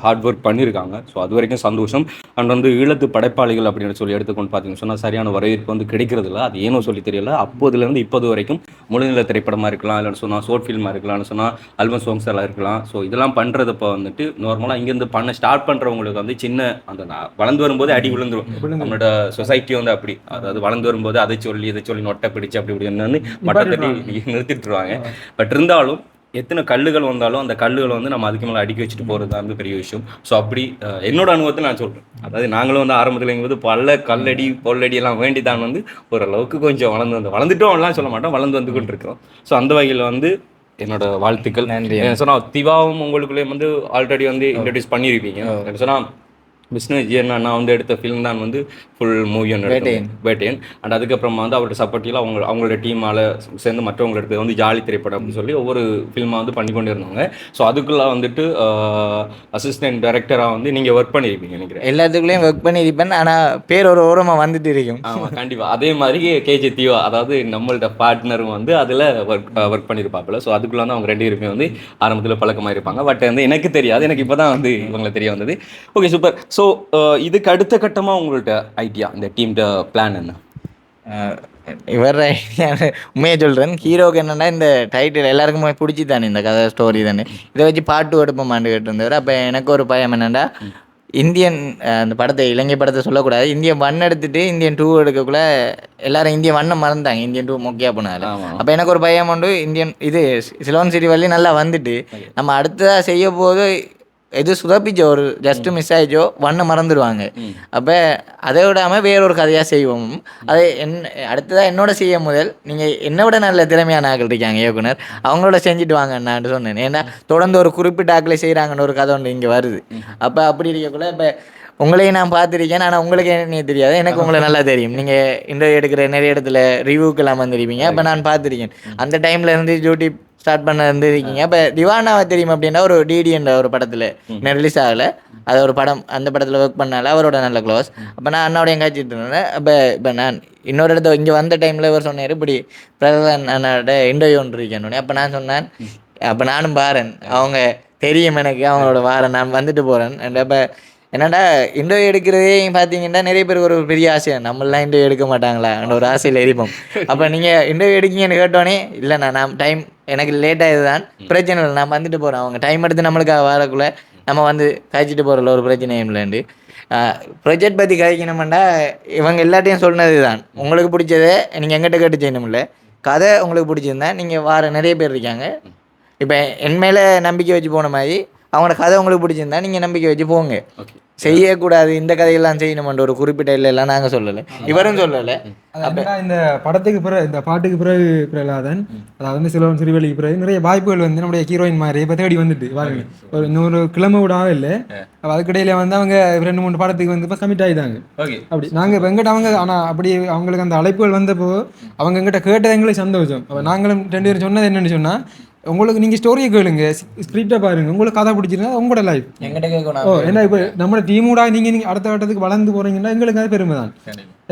[SPEAKER 5] ஹார்ட் ஒர்க் பண்ணியிருக்காங்க. ஸோ அது வரைக்கும் சந்தோஷம். அண்ட் வந்து ஈழத்து படைப்பாளிகள் அப்படின்னு சொல்லி எடுத்துக்கொண்டு பார்த்தீங்கன்னு சொன்னால் சரியான வரவேற்பு வந்து கிடைக்கிறதில்ல. அது ஏனோ சொல்லி தெரியல. அப்போதுலேருந்து இப்போது வரைக்கும் முழுநில திரைப்படமாக இருக்கலாம், இல்லைன்னு சொன்னால் ஷார்ட் ஃபில்மாக இருக்கலாம்னு சொன்னால் ஆல்பம் சாங்ஸ் எல்லாம் இருக்கலாம். ஸோ இதெல்லாம் பண்ணுறதப்போ வந்துட்டு நார்மலாக இங்கேருந்து பண்ண ஸ்டார்ட் பண்ணுறவங்களுக்கு வந்து சின்ன அந்த வளர்ந்து வரும்போது அடி விழுந்துரும். நம்மளோட சொசைட்டி வந்து அப்படி, அதாவது வளர்ந்து வரும்போது அதை சொல்லி நொட்டை பிடிச்சி அப்படி இப்படின்னு வந்து மட்டை தட்டி நிறுத்திட்டுருவாங்க. பட் இருந்தாலும் எத்தனை கல்லுகள் வந்தாலும் அந்த கல்லுகளை வந்து நம்ம அதுக்கு மேலே அடுக்கி வச்சுட்டு போகிறது தான் வந்து பெரிய விஷயம். ஸோ அப்படி என்னோட அனுபவத்தை நான் சொல்கிறேன். அதாவது நாங்களும் வந்து ஆரம்பத்தில் பல கல்லடி பொல்லடி எல்லாம் வேண்டி தான் வந்து ஓரளவுக்கு கொஞ்சம் வளர்ந்துட்டோம்லாம் சொல்ல மாட்டோம், வளர்ந்து வந்து கொண்டு இருக்கிறோம். ஸோ அந்த வகையில் வந்து என்னோட வாழ்த்துக்கள். நன்றி. சொன்னால் திவாவும் உங்களுக்குள்ளே வந்து ஆல்ரெடி வந்து இன்ட்ரடியூஸ் பண்ணியிருப்பீங்க. சொன்னால் பிஸ்னஸ் நான் வந்து எடுத்த ஃபிலிம் தான் வந்து ஃபுல் மூவி ஒன்று வேட்டையன். அண்ட் அதுக்கப்புறமா வந்து அவரோட சப்போர்ட்டில் அவங்களோட டீமால் சேர்ந்து மற்றவங்களோட எடுத்து வந்து ஜாலி திரைப்படம் அப்படின்னு சொல்லி ஒவ்வொரு ஃபில்மாக வந்து பண்ணி கொண்டு இருந்தாங்க. ஸோ அதுக்குள்ளே வந்துட்டு அசிஸ்டன்ட் டைரக்டராக வந்து நீங்கள் ஒர்க் பண்ணியிருப்பீங்க நினைக்கிறேன்.
[SPEAKER 4] எல்லாத்துக்குள்ளேயும் ஒர்க் பண்ணியிருப்பேன். ஆனால் பேர் ஒரு ஓரமாக வந்துட்டு இருக்கும்.
[SPEAKER 5] ஆமாம், கண்டிப்பாக. அதே மாதிரி கேஜே திவா, அதாவது நம்மள்ட பார்ட்னரும் வந்து அதில் ஒர்க் பண்ணியிருப்பாப்பில். ஸோ அதுக்குள்ளே வந்து அவங்க ரெண்டு பேருமே வந்து ஆரம்பத்தில் பழக்கமாக இருப்பாங்க. பட் வந்து எனக்கு தெரியாது, எனக்கு இப்போ தான் வந்து இவங்களை தெரிய வந்தது. Okay, super. ஸோ இதுக்கு அடுத்த கட்டமாக உங்கள்கிட்ட ஐடியா, இந்த டீம்ட பிளான் என்ன?
[SPEAKER 4] இவர் உண்மையை சொல்கிறேன், ஹீரோக்கு என்னென்னா இந்த டைட்டில் எல்லாருக்குமே பிடிச்சி தானே, இந்த கதை ஸ்டோரி தானே, இதை வச்சு பாட்டு எடுப்போமான்னு கேட்டிருந்தவர். அப்போ எனக்கு ஒரு பயம் என்னென்னா இந்தியன் அந்த படத்தை, இலங்கை படத்தை சொல்லக்கூடாது, இந்தியன் 1 எடுத்துகிட்டு இந்தியன் 2 எடுக்கக்குள்ள எல்லாரும் இந்தியன் 1 மறந்தாங்க, இந்தியன் 2 மொக்கையாக போனால. அப்போ எனக்கு ஒரு பயம் உண்டு, இந்தியன் இது சிலோன் சிட்டி வழி நல்லா வந்துட்டு நம்ம அடுத்ததாக செய்ய போது எது சுதப்பிச்சோ ஒரு ஜஸ்ட்டு மிஸ் ஆகிச்சோ 1 மறந்துடுவாங்க. அப்போ அதை விடாமல் வேறொரு கதையாக செய்வோம். அதை அடுத்ததாக என்னோட செய்ய முதல் நீங்கள் என்னை விட நல்ல திறமையான ஆக்கள் இருக்காங்க இயக்குனர், அவங்களோட செஞ்சுட்டு வாங்க நான் சொன்னேன். ஏன்னா தொடர்ந்து ஒரு குறிப்பிட்ட ஆக்களை செய்கிறாங்கன்னு ஒரு கதை ஒன்று இங்கே வருது. அப்போ அப்படி இருக்கக்குள்ள இப்போ உங்களையும் நான் பார்த்துருக்கேன், ஆனால் உங்களுக்கு என்ன தெரியாது, எனக்கு உங்களை நல்லா தெரியும். நீங்கள் இன்டர்வியூ எடுக்கிற நிறைய இடத்துல ரிவ்யூக்கெல்லாம் வந்துருப்பீங்க. அப்போ நான் பார்த்துருக்கேன், அந்த டைமில் இருந்து யூடியூப் ஸ்டார்ட் பண்ண இருந்திருக்கீங்க. இப்போ திவானாவை தெரியும் அப்படின்னா ஒரு டிடி என்ற ஒரு படத்தில் ரிலீஸ் ஆகலை, அது ஒரு படம், அந்த படத்தில் ஒர்க் பண்ணால அவரோட நல்ல க்ளோஸ். அப்போ நான் அண்ணாவோடையும் காய்ச்சிட்டு இருந்தேன். அப்போ இப்போ நான் இன்னொரு இடத்த இங்கே வந்த டைமில் இவர் சொன்னார் இப்படி பிரகலாதன் அண்ணாவோட இன்டர்வியூ ஒன்று இருக்கேன்னு. அப்போ நான் சொன்னேன் அப்போ நானும் பாரேன், அவங்க தெரியும் எனக்கு, அவங்களோட வாரேன், நான் வந்துட்டு போகிறேன். அப்போ என்னடா இன்டர்வியூ எடுக்கிறதே பார்த்தீங்கன்னா நிறைய பேருக்கு ஒரு பெரிய ஆசை, நம்மளாம் இன்டர்வியூ எடுக்க மாட்டாங்களா ஒரு ஆசையில் எரிப்போம். அப்போ நீங்கள் இன்டர்வியூ எடுக்கீங்கன்னு கேட்டோன்னே இல்லைண்ணா நான் டைம் எனக்கு லேட் ஆகுது தான், பிரச்சனை இல்லை நான் வந்துட்டு போகிறேன், அவங்க டைம் எடுத்து நம்மளுக்காக வரக்குள்ளே நம்ம வந்து காய்ச்சிட்டு போகிறல ஒரு பிரச்சனையும் இல்லைண்டு. ப்ரொஜெக்ட் பற்றி காய்க்கணுமெண்டா இவங்க எல்லாத்தையும் சொன்னது தான், உங்களுக்கு பிடிச்சதை நீங்கள் எங்கிட்ட கேட்டு செய்யணும்ல, கதை உங்களுக்கு பிடிச்சிருந்தா நீங்கள் வார நிறைய பேர் இருக்காங்க. இப்போ என் மேலே நம்பிக்கை வச்சு போன மாதிரி அவங்களோட கதை உங்களுக்கு பிடிச்சிருந்தா நீங்கள் நம்பிக்கை வச்சு போங்க. செய்யக்கூடாது இந்த கதையெல்லாம் செய்யணுமென்ற ஒரு குறிப்பிட்ட இல்லைலாம் நாங்கள் சொல்லலை, இவரும் சொல்லலை.
[SPEAKER 1] இந்த படத்துக்கு பிறகு இந்த பாட்டுக்கு பிறகு பிரகலாதன், அதாவது சிலவன் சிறுவெளிக்கு பிறகு நிறைய வாய்ப்புகள் வந்து நம்முடைய ஹீரோயின் மாதிரி இப்போ தேடி வந்துட்டு பாருங்க. ஒரு 100 கிழமை விடாவே இல்லை, அதுக்கிடையில வந்து அவங்க 2-3 படத்துக்கு வந்து இப்போ கமிட் ஆகிட்டாங்க. அப்படி நாங்கள் இப்போ எங்கிட்ட அவங்க ஆனால் அப்படி அவங்களுக்கு அந்த அழைப்புகள் வந்தப்போ அவங்க எங்கிட்ட கேட்டது எங்களுக்கு சந்தோஷம். அப்போ நாங்களும் 2 பேரும் சொன்னது என்னென்னு சொன்னால், உங்களுக்கு நீங்கள் ஸ்டோரியை கேளுங்க, ஸ்கிரிப்டை பாருங்க, உங்களுக்கு கதை பிடிச்சிருந்தா உங்களோட லைஃப்
[SPEAKER 4] எங்கிட்ட கேட்கணும்.
[SPEAKER 1] ஏன்னா இப்போ நம்ம டீமூடா நீங்கள் அடுத்த கட்டத்துக்கு வளர்ந்து போகிறீங்கன்னா எங்களுக்கு அது பெருமை தான்.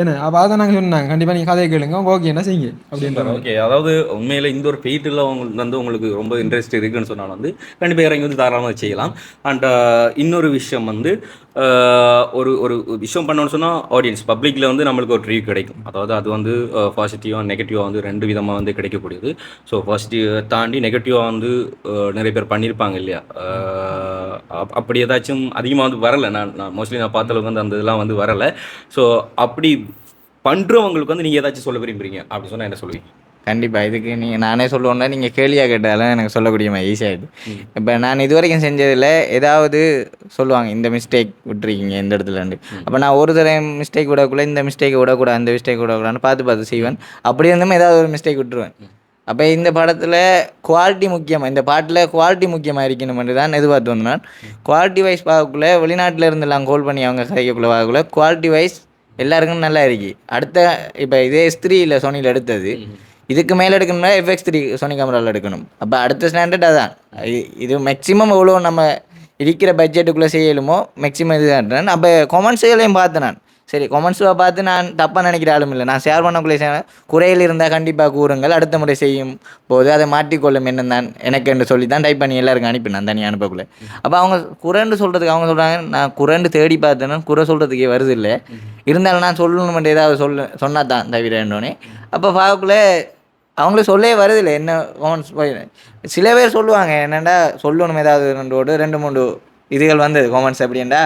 [SPEAKER 1] என்ன அப்போ அதை நாங்கள் சொன்னாங்க, கண்டிப்பாக நீங்கள் கதையை கேளுங்க, ஓகே என்ன செய்யுங்க அப்படின்ற.
[SPEAKER 5] ஓகே, அதாவது உண்மையில் இந்த ஒரு ஃபீல்டில் உங்களுக்கு வந்து உங்களுக்கு ரொம்ப இன்ட்ரெஸ்ட் இருக்குன்னு சொன்னால் வந்து கண்டிப்பாக இறங்கி வந்து தாராளமாக செய்யலாம். அண்ட் இன்னொரு விஷயம் வந்து ஒரு ஒரு விஷயம் பண்ணணும்னு சொன்னால் ஆடியன்ஸ் பப்ளிக்கில் வந்து நம்மளுக்கு ஒரு ரிவ்யூ கிடைக்கும். அதாவது அது வந்து பாசிட்டிவாக நெகட்டிவாக வந்து 2 விதமாக வந்து கிடைக்கக்கூடியது. ஸோ பாசிட்டிவ் தாண்டி நெகட்டிவாக வந்து நிறைய பேர் பண்ணியிருப்பாங்க இல்லையா, அப்படி ஏதாச்சும் அதிகமாக வந்து வரலை. நான் மோஸ்ட்லி நான் பார்த்த அளவுக்கு வந்து அந்த இதெல்லாம் வந்து வரலை. ஸோ அப்படி பண்ணுறவங்களுக்கு வந்து நீங்கள் ஏதாச்சும் சொல்ல விரும்புறீங்க அப்படி சொன்னால் என்ன சொல்லுவீங்க?
[SPEAKER 4] கண்டிப்பாக இதுக்கு நீங்கள் நானே சொல்லுவோன்னா நீங்கள் கேள்வியாக கேட்டாலும் எனக்கு சொல்லக்கூடிய மாதிரி ஈஸியாகிடுது. இப்போ நான் இது வரைக்கும் செஞ்சதில் ஏதாவது சொல்லுவாங்க இந்த மிஸ்டேக் விட்டுருக்கீங்க இந்த இடத்துலண்டு. அப்போ நான் ஒரு தடவை மிஸ்டேக் விடக்குள்ளே இந்த மிஸ்டேக் விடக்கூடாது அந்த மிஸ்டேக் விடக்கூடாதுன்னு பார்த்து செய்வேன். அப்படி இருந்துமே ஏதாவது ஒரு மிஸ்டேக் விட்டுருவேன். அப்போ இந்த படத்தில் குவாலிட்டி முக்கியமாக, இந்த பாட்டில் குவாலிட்டி முக்கியமாக இருக்கணுமென்று தான் எதிர்பார்த்து வந்தேன். குவாலிட்டி வைஸ் பார்க்கக்குள்ளே வெளிநாட்டில் இருந்தெல்லாம் கால் பண்ணி அவங்க கதைக்குள்ளே பார்க்கக்குள்ள குவாலிட்டி வைஸ் எல்லாருக்கும் நல்லா இருக்கு. அடுத்த இப்போ இதே S3 இல்லை சோனியில் எடுத்தது, இதுக்கு மேலே எடுக்கணும்னா FX3 சோனி கேமராவில் எடுக்கணும். அப்போ அடுத்த ஸ்டாண்டர்ட் அதான். இது மேக்ஸிமம் எவ்வளோ நம்ம இருக்கிற பட்ஜெட்டுக்குள்ளே செய்யலுமோ மேக்ஸிமம் இது தான். அப்போ கொமெண்ட்ஸுகளையும் பார்த்தேன் நான். சரி கொமெண்ட்ஸை பார்த்து நான் தப்பாக நினைக்கிற ஆளும் இல்லை, நான் ஷேர் பண்ணக்குள்ளே குறையில் இருந்தால் கண்டிப்பாக கூறுங்கள், அடுத்த முறை செய்யும் போது அதை மாற்றிக்கொள்ளும் என்ன தான் எனக்கு என்று சொல்லி தான் டைப் பண்ணி எல்லாருக்கும் அனுப்பினேன் தனியாக அனுப்பக்குள்ளே. அப்போ அவங்க குறைன்னு சொல்கிறதுக்கு அவங்க சொல்கிறாங்க, நான் குறைன்னு தேடி பார்த்தேன்னா குறை சொல்கிறதுக்கே வருது இல்லை, இருந்தாலும் நான் சொல்லணுமென்று ஏதாவது சொன்னால் தான் தவிரன்னோடனே. அப்போ பார்க்கக்குள்ளே அவங்களே சொல்லவே வருதில்லை என்ன கொமெண்ட்ஸ் போய் சில பேர் சொல்லுவாங்க என்னென்னா சொல்லணும் ஏதாவது 2-3 இதுகள் வந்தது கொமெண்ட்ஸ் எப்படின்னா.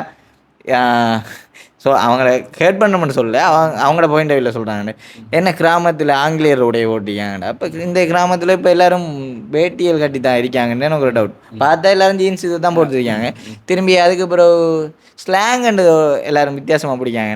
[SPEAKER 4] ஸோ அவங்கள ஹேட் பண்ணணும்னு சொல்ல அவங்களோட பாயிண்ட் ஆஃப் வியூவில் சொல்கிறாங்க, என்ன கிராமத்தில் ஆங்கிலேயருடைய ஓட்டிக்காங்கடா, அப்போ இந்த கிராமத்தில் இப்போ எல்லோரும் வேட்டியல் கட்டி தான் இருக்காங்கன்னு எனக்கு ஒரு டவுட். பார்த்தா எல்லோரும் ஜீன்ஸ் இது தான் போட்டுருக்காங்க. திரும்பி அதுக்கு பிறகு ஸ்லாங்கு எல்லோரும் வித்தியாசமாக பிடிக்காங்க.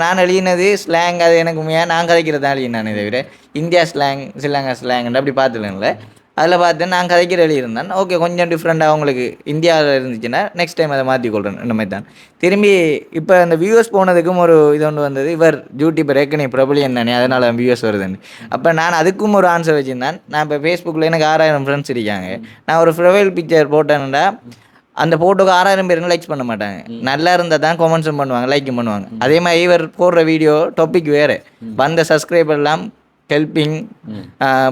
[SPEAKER 4] நான் எழுதினது ஸ்லாங், அது எனக்கு உண்மையாக நான் கதைக்கிறது தான் எழுதினானே தவிர இந்தியா ஸ்லாங் ஸ்ரீலங்கா ஸ்லாங்குன்னு அப்படி பார்த்துலங்களே. அதில் பார்த்து நான் கதைக்கிற எழுதியிருந்தேன். ஓகே கொஞ்சம் டிஃப்ரெண்ட்டாக அவங்களுக்கு இந்தியாவில் இருந்துச்சுன்னா நெக்ஸ்ட் டைம் அதை மாற்றிக்கொள்கிறேன் இந்த மாதிரி தான். திரும்பி இப்போ அந்த வியூவர்ஸ் போனதுக்கும் ஒரு இது ஒன்று வந்தது, இவர் யூடியூபர் ஏற்கனவே பிரபலியம் தானே அதனால் வியூவர்ஸ் வருதுன்னு. அப்போ நான் அதுக்கும் ஒரு ஆன்சர் வச்சுருந்தேன். நான் இப்போ ஃபேஸ்புக்கில் எனக்கு 6000 ஃப்ரெண்ட்ஸ் இருக்காங்க. நான் ஒரு ப்ரொஃபைல் பிக்சர் போட்டேன்டா அந்த ஃபோட்டோக்கு 6000 பேருங்க லைக்ஸ் பண்ண மாட்டாங்க, நல்லா இருந்தால் தான் கமெண்ட்ஸும் பண்ணுவாங்க லைக்கும் பண்ணுவாங்க. அதே மாதிரி இவர் போடுற வீடியோ டாபிக் வேறு, வந்த சப்ஸ்கிரைபர்லாம் ஹெல்பிங்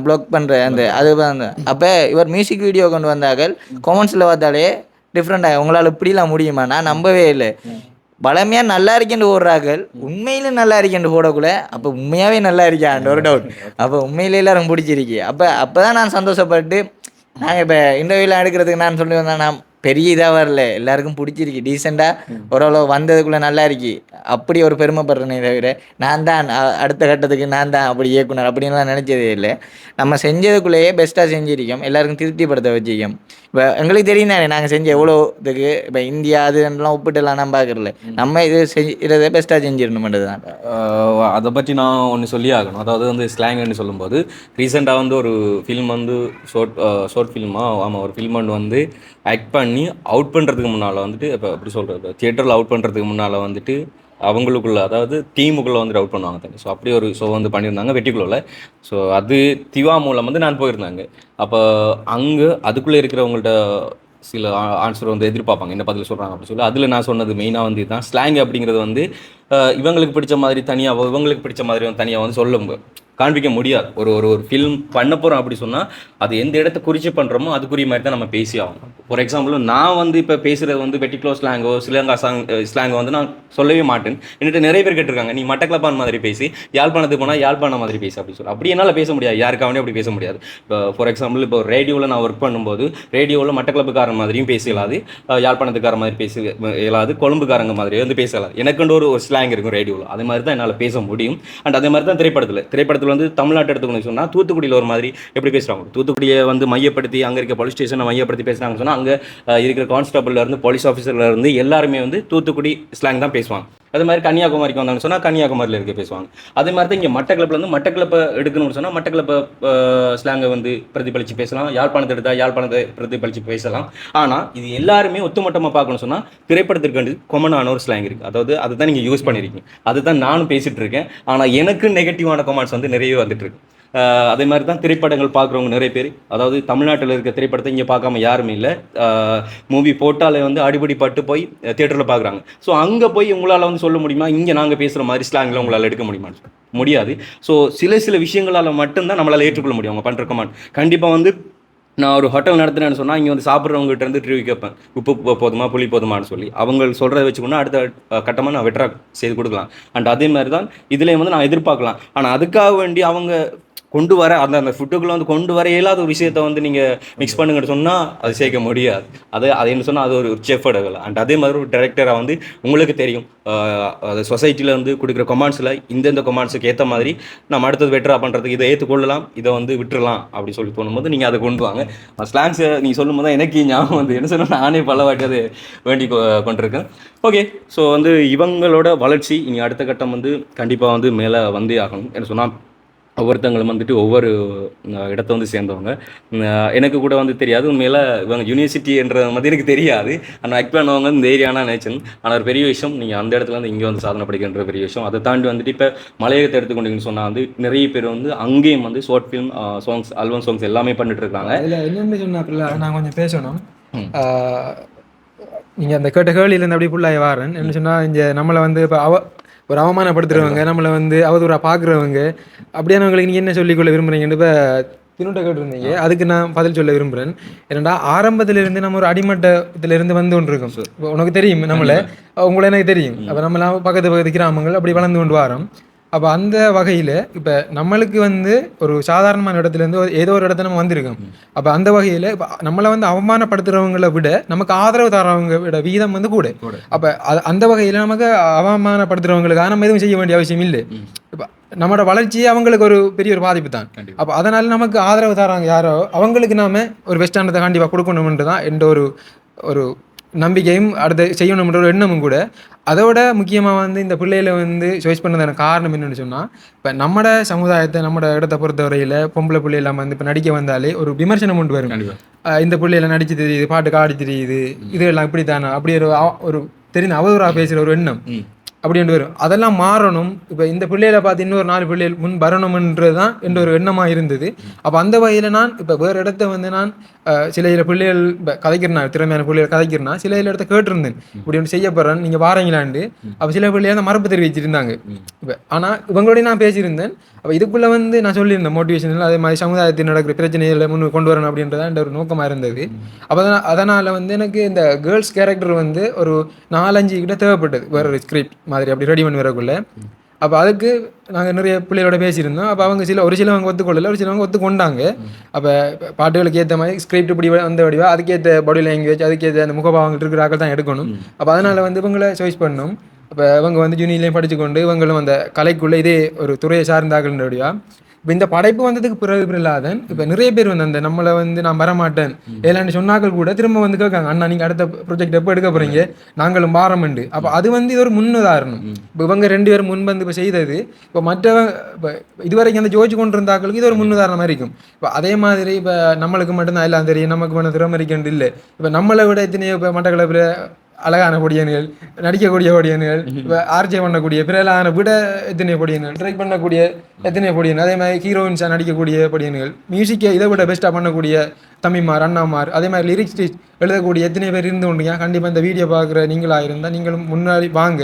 [SPEAKER 4] ப்ளாக் பண்ணுற அந்த அது வந்து. அப்போ இவர் மியூசிக் வீடியோ கொண்டு வந்தார்கள் கமெண்ட்ஸில் பார்த்தாலே டிஃப்ரெண்ட்டாக உங்களால் இப்படிலாம் முடியுமா, நான் நம்பவே இல்லை. பழமையாக நல்லா இருக்கேன்னு ஓடுறார்கள், உண்மையிலும் நல்லா இருக்கேன்னு போடக்குள்ள அப்போ உண்மையாகவே நல்லா இருக்கான்னு ஒரு டவுட். அப்போ உண்மையிலே எல்லாரும் பிடிச்சிருக்கு. அப்போ தான் நான் சந்தோஷப்பட்டு நாங்கள் இப்போ இன்டர்வியூலாம் எடுக்கிறதுக்கு நான் சொல்லி வந்தேன், நான் பெரிய இதாக வரல, எல்லாருக்கும் பிடிச்சிருக்கு, டீசெண்டாக ஓரளவு வந்ததுக்குள்ளே நல்லா இருக்கு, அப்படி ஒரு பெருமைப்படுறேனே தவிர நான் தான் அடுத்த கட்டத்துக்கு நான் தான் அப்படி இயக்குனர் அப்படின்லாம் நினச்சதே இல்லை. நம்ம செஞ்சதுக்குள்ளேயே பெஸ்ட்டாக செஞ்சிருக்கோம், எல்லாருக்கும் திருப்திப்படுத்த வச்சிருக்கோம். இப்போ எங்களுக்கு தெரியும் தானே நாங்கள் செஞ்ச எவ்வளோ இதுக்கு இப்போ இந்தியா அதுலாம் ஒப்பிட்டுலாம் நான் பார்க்குறல, நம்ம இது செய்கிறத பெஸ்ட்டாக செஞ்சிடணுமென்றது தான்.
[SPEAKER 5] அதை பற்றி நான் ஒன்று சொல்லி ஆகணும். அதாவது வந்து ஸ்லாங்னு சொல்லும்போது ரீசெண்டாக வந்து ஒரு ஃபில்ம் வந்து ஷார்ட் ஃபில்மாக ஒரு ஃபில்ம் வந்து ஆக்ட் பண்ணி அவுட் பண்ணுறதுக்கு முன்னால் வந்துட்டு இப்போ எப்படி சொல்கிறது, தியேட்டரில் அவுட் பண்ணுறதுக்கு முன்னால் வந்துட்டு அவங்களுக்குள்ள அதாவது டீமுக்குள்ளே வந்து அவுட் பண்ணுவாங்க தானே. ஸோ அப்படி ஒரு ஷோ வந்து பண்ணியிருந்தாங்க வெட்டிக்குள்ளே. ஸோ அது திவா மூலம் வந்து நான் போயிருந்தாங்க. அப்போ அங்கே அதுக்குள்ளே இருக்கிறவங்கள்ட்ட சில ஆன்சர் வந்து எதிர்பார்ப்பாங்க என்ன பதில் சொல்கிறாங்க அப்படின்னு சொல்லி. அதில் நான் சொன்னது மெயினாக வந்து இதுதான். ஸ்லாங் அப்படிங்கிறது வந்து இவங்களுக்கு பிடிச்ச மாதிரி தனியாக, இவங்களுக்கு பிடிச்ச மாதிரி வந்து தனியாக வந்து காண்பிக்க முடியாது. ஒரு ஒரு ஒரு ஃபில்ம் பண்ண போகிறோம் அப்படி சொன்னால் அது எந்த இடத்த குறித்து பண்ணுறோமோ அதுக்குரிய மாதிரி தான் நம்ம பேசி ஆகணும். ஃபார் எக்ஸாம்பிள் நான் வந்து இப்போ பேசுகிறது வந்து வெட்டிக்ளோ ஸ்லாங்கோ ஸ்ரீலங்கா ஸ்லாங்கோ வந்து நான் சொல்லவே மாட்டேன். என்கிட்ட நிறைய பேர் கேட்டிருக்காங்க, நீ மட்டக்களப்பான் மாதிரி பேசி, யாழ்ப்பாணத்துக்கு போனால் யாழ்ப்பாணம் மாதிரி பேசி அப்படி சொல்லி. அப்படி என்னால் பேச முடியாது, யாருக்காவே அப்படி பேச முடியாது. இப்போ ஃபார் எக்ஸாம்பிள் இப்போ ரேடியோவில் நான் ஒர்க் பண்ணும்போது ரேடியோவில் மட்டக்களப்புக்காரன் மாதிரியும் பேச இயலாது, யாழ்ப்பாணத்துக்கார மாதிரி பேச இயலாது, கொழும்புக்காரங்க மாதிரி வந்து பேச இயலாது. எனக்குண்டு ஒரு ஸ்லாங் இருக்கும் ரேடியோவில், அதே மாதிரி தான் என்னால் பேச முடியும். அண்ட் அதே மாதிரி தான் திரைப்படத்தில் வந்து தமிழ்நாட்டை எடுத்துக்கணும்னு சொன்னால் தூத்துக்குடியில் ஒரு மாதிரி எப்படி பேசுகிறாங்க, தூத்துக்குடியை வந்து மையப்படுத்தி அங்கே இருக்க போலீஸ் ஸ்டேஷனை மையப்படுத்தி பேசுகிறாங்கன்னு சொன்னால் அங்கே இருக்கிற கான்ஸ்டபிள்லேருந்து போலீஸ் ஆஃபீஸர்லேருந்து எல்லாருமே வந்து தூத்துக்குடி ஸ்லாங் தான் பேசுவாங்க. அதே மாதிரி கன்னியாகுமரிக்கு வந்தாங்கன்னு சொன்னால் கன்னியாகுமரியில் இருக்க பேசுவாங்க. அதே மாதிரி தான் இங்கே மட்டக்களப்பில் வந்து மட்டக்களப்பை எடுக்கணும்னு சொன்னால் மட்டக்களப்பை ஸ்லாங்கை வந்து பிரதிபலித்து பேசலாம், யாழ்ப்பாணத்தை எடுத்தால் யாழ்ப்பாணத்தை பிரதிபலித்து பேசலாம். ஆனால் இது எல்லாருமே ஒத்துமொட்டமாக பார்க்கணும்னு சொன்னால் திரைப்படத்திற்கு வந்து கொமனான ஒரு ஸ்லாங் இருக்குது. அதாவது அதை தான் நீங்கள் யூஸ் பண்ணியிருக்கீங்க, அதுதான் நானும் பேசிகிட்டு இருக்கேன். ஆனால் எனக்கு நெகட்டிவான கமெண்ட்ஸ் வந்து நிறைய வந்துட்டு இருக்கு. அதே மாதிரி தான் திரைப்படங்கள் பார்க்குறவங்க நிறைய பேர், அதாவது தமிழ்நாட்டில் இருக்க திரைப்படத்தை இங்கே பார்க்காம யாருமே இல்லை. மூவி போட்டாலே வந்து அடிப்படி பட்டு போய் தியேட்டரில் பார்க்குறாங்க. ஸோ அங்கே போய் உங்களால் வந்து சொல்ல முடியுமா இங்கே நாங்கள் பேசுகிற மாதிரி ஸ்லாங்கில் உங்களால் எடுக்க முடியுமா? முடியாது. ஸோ சில விஷயங்களால் மட்டும்தான் நம்மளால் ஏற்றுக்கொள்ள முடியும் அவங்க பண்ணுற கமெண்ட். கண்டிப்பாக வந்து நான் ஒரு ஹோட்டல் நடத்துனேன்னு சொன்னால் இங்கே வந்து சாப்பிட்றவங்ககிட்ட இருந்து ரிவ்யூ கேட்பேன், உப்பு போதுமா புளி போதுமான்னு சொல்லி. அவங்க சொல்கிறத வச்சுக்கணும்னா அடுத்த கட்டமாக நான் வெட்டரா செய்து கொடுக்கலாம். அண்ட் அதே மாதிரி தான் இதுலேயும் வந்து நான் எதிர்பார்க்கலாம். ஆனால் அதுக்காக வேண்டி அவங்க கொண்டு வர அந்த ஃபுட்டுக்குள்ளே வந்து கொண்டு வர இயலாத ஒரு விஷயத்தை வந்து நீங்கள் மிக்ஸ் பண்ணுங்கன்னு சொன்னால் அது சேர்க்க முடியாது. அது என்ன சொன்னால் அது ஒரு செஃபோட வேலை. அண்ட் அதே மாதிரி ஒரு டைரக்டராக வந்து உங்களுக்கு தெரியும், அது சொசைட்டியில் வந்து கொடுக்குற கொமாண்ட்ஸில் இந்தந்த கொமாண்ட்ஸுக்கு ஏற்ற மாதிரி நம்ம அடுத்தது பெட்டரா பண்ணுறதுக்கு இதை ஏற்றுக்கொள்ளலாம், இதை வந்து விட்டுறலாம் அப்படி சொல்லி தோணும்போது நீங்கள் அதை கொண்டு வாங்க. ஸ்லாங்ஸை நீங்கள் சொல்லும் போது தான் எனக்கு ஞாபகம் வந்து என்ன சொன்னால் நானே பல வாட்டி அதை வேண்டி கொண்டிருக்கேன். ஓகே, ஸோ வந்து இவங்களோட வளர்ச்சி இனி அடுத்த கட்டம் வந்து கண்டிப்பாக வந்து மேலே வந்தே ஆகணும். என்ன சொன்னால் ஒவ்வொருத்தங்களும் வந்துட்டு ஒவ்வொரு இடத்த வந்து சேர்ந்தவங்க. எனக்கு கூட வந்து தெரியாது உண்மையில் இவங்க யூனிவர்சிட்டி என்ற மாதிரி எனக்கு தெரியாது. ஆனால் ஆக்ட் பண்ணவங்க இந்த ஏரியானா நினைச்சேன். ஆனால் ஒரு பெரிய விஷயம், நீங்கள் அந்த இடத்துல வந்து இங்கே வந்து சாதனை படிக்கின்ற பெரிய விஷயம். அதை தாண்டி வந்துட்டு இப்போ மலையகத்தை எடுத்துக்கொண்டீங்கன்னு சொன்னால் வந்து நிறைய பேர் வந்து அங்கேயும் வந்து short film songs, album songs எல்லாமே பண்ணிட்டு இருக்காங்க.
[SPEAKER 1] அதில் என்னென்னு சொன்னாப்பில்ல நான் கொஞ்சம் பேசணும். நீங்கள் அந்த கேட்ட கேள்வியிலேருந்து அப்படி ஃபுல்லாக வாரேன். என்ன சொன்னால் இங்கே நம்மளை வந்து இப்போ ஒரு அவமானப்படுத்துகிறவங்க, நம்மளை வந்து அவதூறாக பார்க்குறவங்க, அப்படியானவங்களுக்கு நீங்கள் என்ன சொல்லிக்கொள்ள விரும்புகிறீங்கன்னு இப்போ தினுட்ட கேட்டுருந்தீங்க. அதுக்கு நான் பதில் சொல்ல விரும்புகிறேன். ஏன்னா ஆரம்பத்திலிருந்து நம்ம ஒரு அடிமட்டத்திலிருந்து வந்து கொண்டு இருக்கோம். இப்போ உனக்கு தெரியும் நம்மளை, உங்களை எனக்கு தெரியும். அப்போ நம்மளாம் பக்கத்து கிராமங்கள் அப்படி வளர்ந்து கொண்டு வரோம். அப்போ அந்த வகையில் இப்போ நம்மளுக்கு வந்து ஒரு சாதாரணமான இடத்துலேருந்து ஏதோ ஒரு இடத்துல நம்ம வந்திருக்கோம். அப்போ அந்த வகையில் இப்போ நம்மளை வந்து அவமானப்படுத்துகிறவங்களை விட நமக்கு ஆதரவு தரவங்க விட வீதம் வந்து கூட. அப்போ அந்த வகையில் நமக்கு அவமானப்படுத்துகிறவங்களுக்காக நம்ம எதுவும் செய்ய வேண்டிய அவசியம் இல்லை. இப்போ நம்மளோட வளர்ச்சியே அவங்களுக்கு ஒரு பெரிய ஒரு பாதிப்பு தான். அப்போ அதனால் நமக்கு ஆதரவு தராங்க யாரோ அவங்களுக்கு நாம ஒரு பெஸ்டானதை கண்டிப்பாக கொடுக்கணும்ன்றது தான் எந்த ஒரு நம்பிக்கையும் அடுத்த செய்யணும்ன்ற ஒரு எண்ணமும் கூட. அதோட முக்கியமாக வந்து இந்த பிள்ளைகளை வந்து சாய்ஸ் பண்ணதான காரணம் என்னென்னு சொன்னால், இப்போ நம்மட சமுதாயத்தை நம்மட இடத்தை பொறுத்தவரையில் பொம்பளை பிள்ளைலாம் வந்து இப்போ நடிக்க வந்தாலே ஒரு விமர்சனம் கொண்டு வரும். இந்த பிள்ளையில நடிச்சு தெரியுது, பாட்டுக்கு ஆடி தெரியுது, இதெல்லாம் இப்படி தானே அப்படி ஒரு தெரிந்த அவதூறாக பேசுகிற ஒரு எண்ணம் அப்படின்ட்டு வரும். அதெல்லாம் மாறணும். இப்போ இந்த பிள்ளைகளை பார்த்து இன்னொரு 4 பிள்ளைகள் முன் வரணும்ன்றது தான் என்ற ஒரு எண்ணமாக இருந்தது. அப்போ அந்த வகையில் நான் இப்போ வேறு இடத்த வந்து நான் சில பிள்ளைகள் இப்போ கதைக்கிறேன்னா, திறமையான பிள்ளைகள் கதைக்கிறேன்னா சில இடத்த கேட்டிருந்தேன், இப்படி ஒன்று செய்யப்படுறேன் நீங்கள் வாரங்களாண்டு. அப்போ சில பிள்ளைகள் அந்த மரப்பு தெரிவிச்சிருந்தாங்க. இப்போ ஆனால் இவங்களோடய நான் பேசியிருந்தேன். அப்போ இதுக்குள்ளே வந்து நான் சொல்லியிருந்தேன் மோட்டிவேஷனில் அதே மாதிரி சமுதாயத்தில் நடக்கிற பிரச்சனைகளை முன் கொண்டு வரணும் அப்படின்றதான் என்ற ஒரு நோக்கமாக இருந்தது. அப்போ அதனால் வந்து எனக்கு இந்த கேர்ள்ஸ் கேரக்டர் வந்து ஒரு 4-5 கிட்ட தேவைப்பட்டது, வேறு ஒரு ஸ்கிரிப்ட் மாதிரி அப்படி ரெடி பண்ணி வரக்குள்ள. அப்போ அதுக்கு நாங்கள் நிறைய பிள்ளைகளோட பேசியிருந்தோம். அப்போ அவங்க ஒரு சிலவங்க ஒத்துக்கொள்ளல, ஒரு சிலவங்க ஒத்துக்கொண்டாங்க. அப்போ பாட்டுகளுக்கு ஏற்ற மாதிரி ஸ்கிரிப்ட் இப்படி வந்த வடிவா அதுக்கேற்ற பாடி லாங்குவேஜ் அதுக்கேற்ற அந்த முகபாவங்கள் இருக்கிற ஆக்கள் தான் எடுக்கணும். அப்போ அதனால் வந்து இவங்களை சாய்ஸ் பண்ணணும். இப்போ இவங்க வந்து ஜூனியர்லேயும் படிச்சுக்கொண்டு இவங்களும் அந்த கலைக்குள்ளே இதே ஒரு துறையை சார்ந்தாகன்ற வடிவா. இப்போ இந்த படைப்பு வந்ததுக்கு பிறகு இல்லாதன் இப்போ நிறைய பேர் வந்து அந்த நம்மளை வந்து நான் வரமாட்டேன் ஏலான்னு சொன்னாக்கள் கூட திரும்ப வந்து கேட்காங்க, அண்ணா நீங்கள் அடுத்த ப்ரொஜெக்ட் எப்போ எடுக்க போகிறீங்க, நாங்களும் பாரமண்டு. அப்போ அது வந்து இது ஒரு முன்னுதாரணம். இப்போ இவங்க 2 பேரும் முன் வந்து இப்போ செய்தது இப்போ மற்றவங்க இப்போ இதுவரைக்கும் அந்த ஜோதிச்சு கொண்டு இருந்தாக்களுக்கு இது ஒரு முன்னுதாரணமாக இருக்கும். இப்போ அதே மாதிரி இப்போ நம்மளுக்கு மட்டும்தான் எல்லாம் தெரியும், நமக்கு மட்டும் திறமை இருக்கேன் இல்லை. இப்போ நம்மளை விட எத்தனையோ இப்போ மட்டக்களப்பில் அழகான பொடியன்கள், நடிக்கக்கூடிய பொடியன்கள், ஆர்ஜே பண்ணக்கூடிய பிறலான விட எத்தனை பொடியன்கள், ட்ரைக் பண்ணக்கூடிய எத்தனை பொடியன், அதே மாதிரி ஹீரோயின்ஸாக நடிக்கக்கூடிய பொடியன்கள், மியூசிக்கை இதை விட பெஸ்ட்டாக பண்ணக்கூடிய தம்பிமார் அண்ணாமார், அதே மாதிரி லிரிக்ஸ் எழுதக்கூடிய எத்தனை பேர் இருந்து கொண்டீங்க. கண்டிப்பாக இந்த வீடியோ பார்க்குற நீங்களாக இருந்தால் நீங்களும் முன்னாடி வாங்க.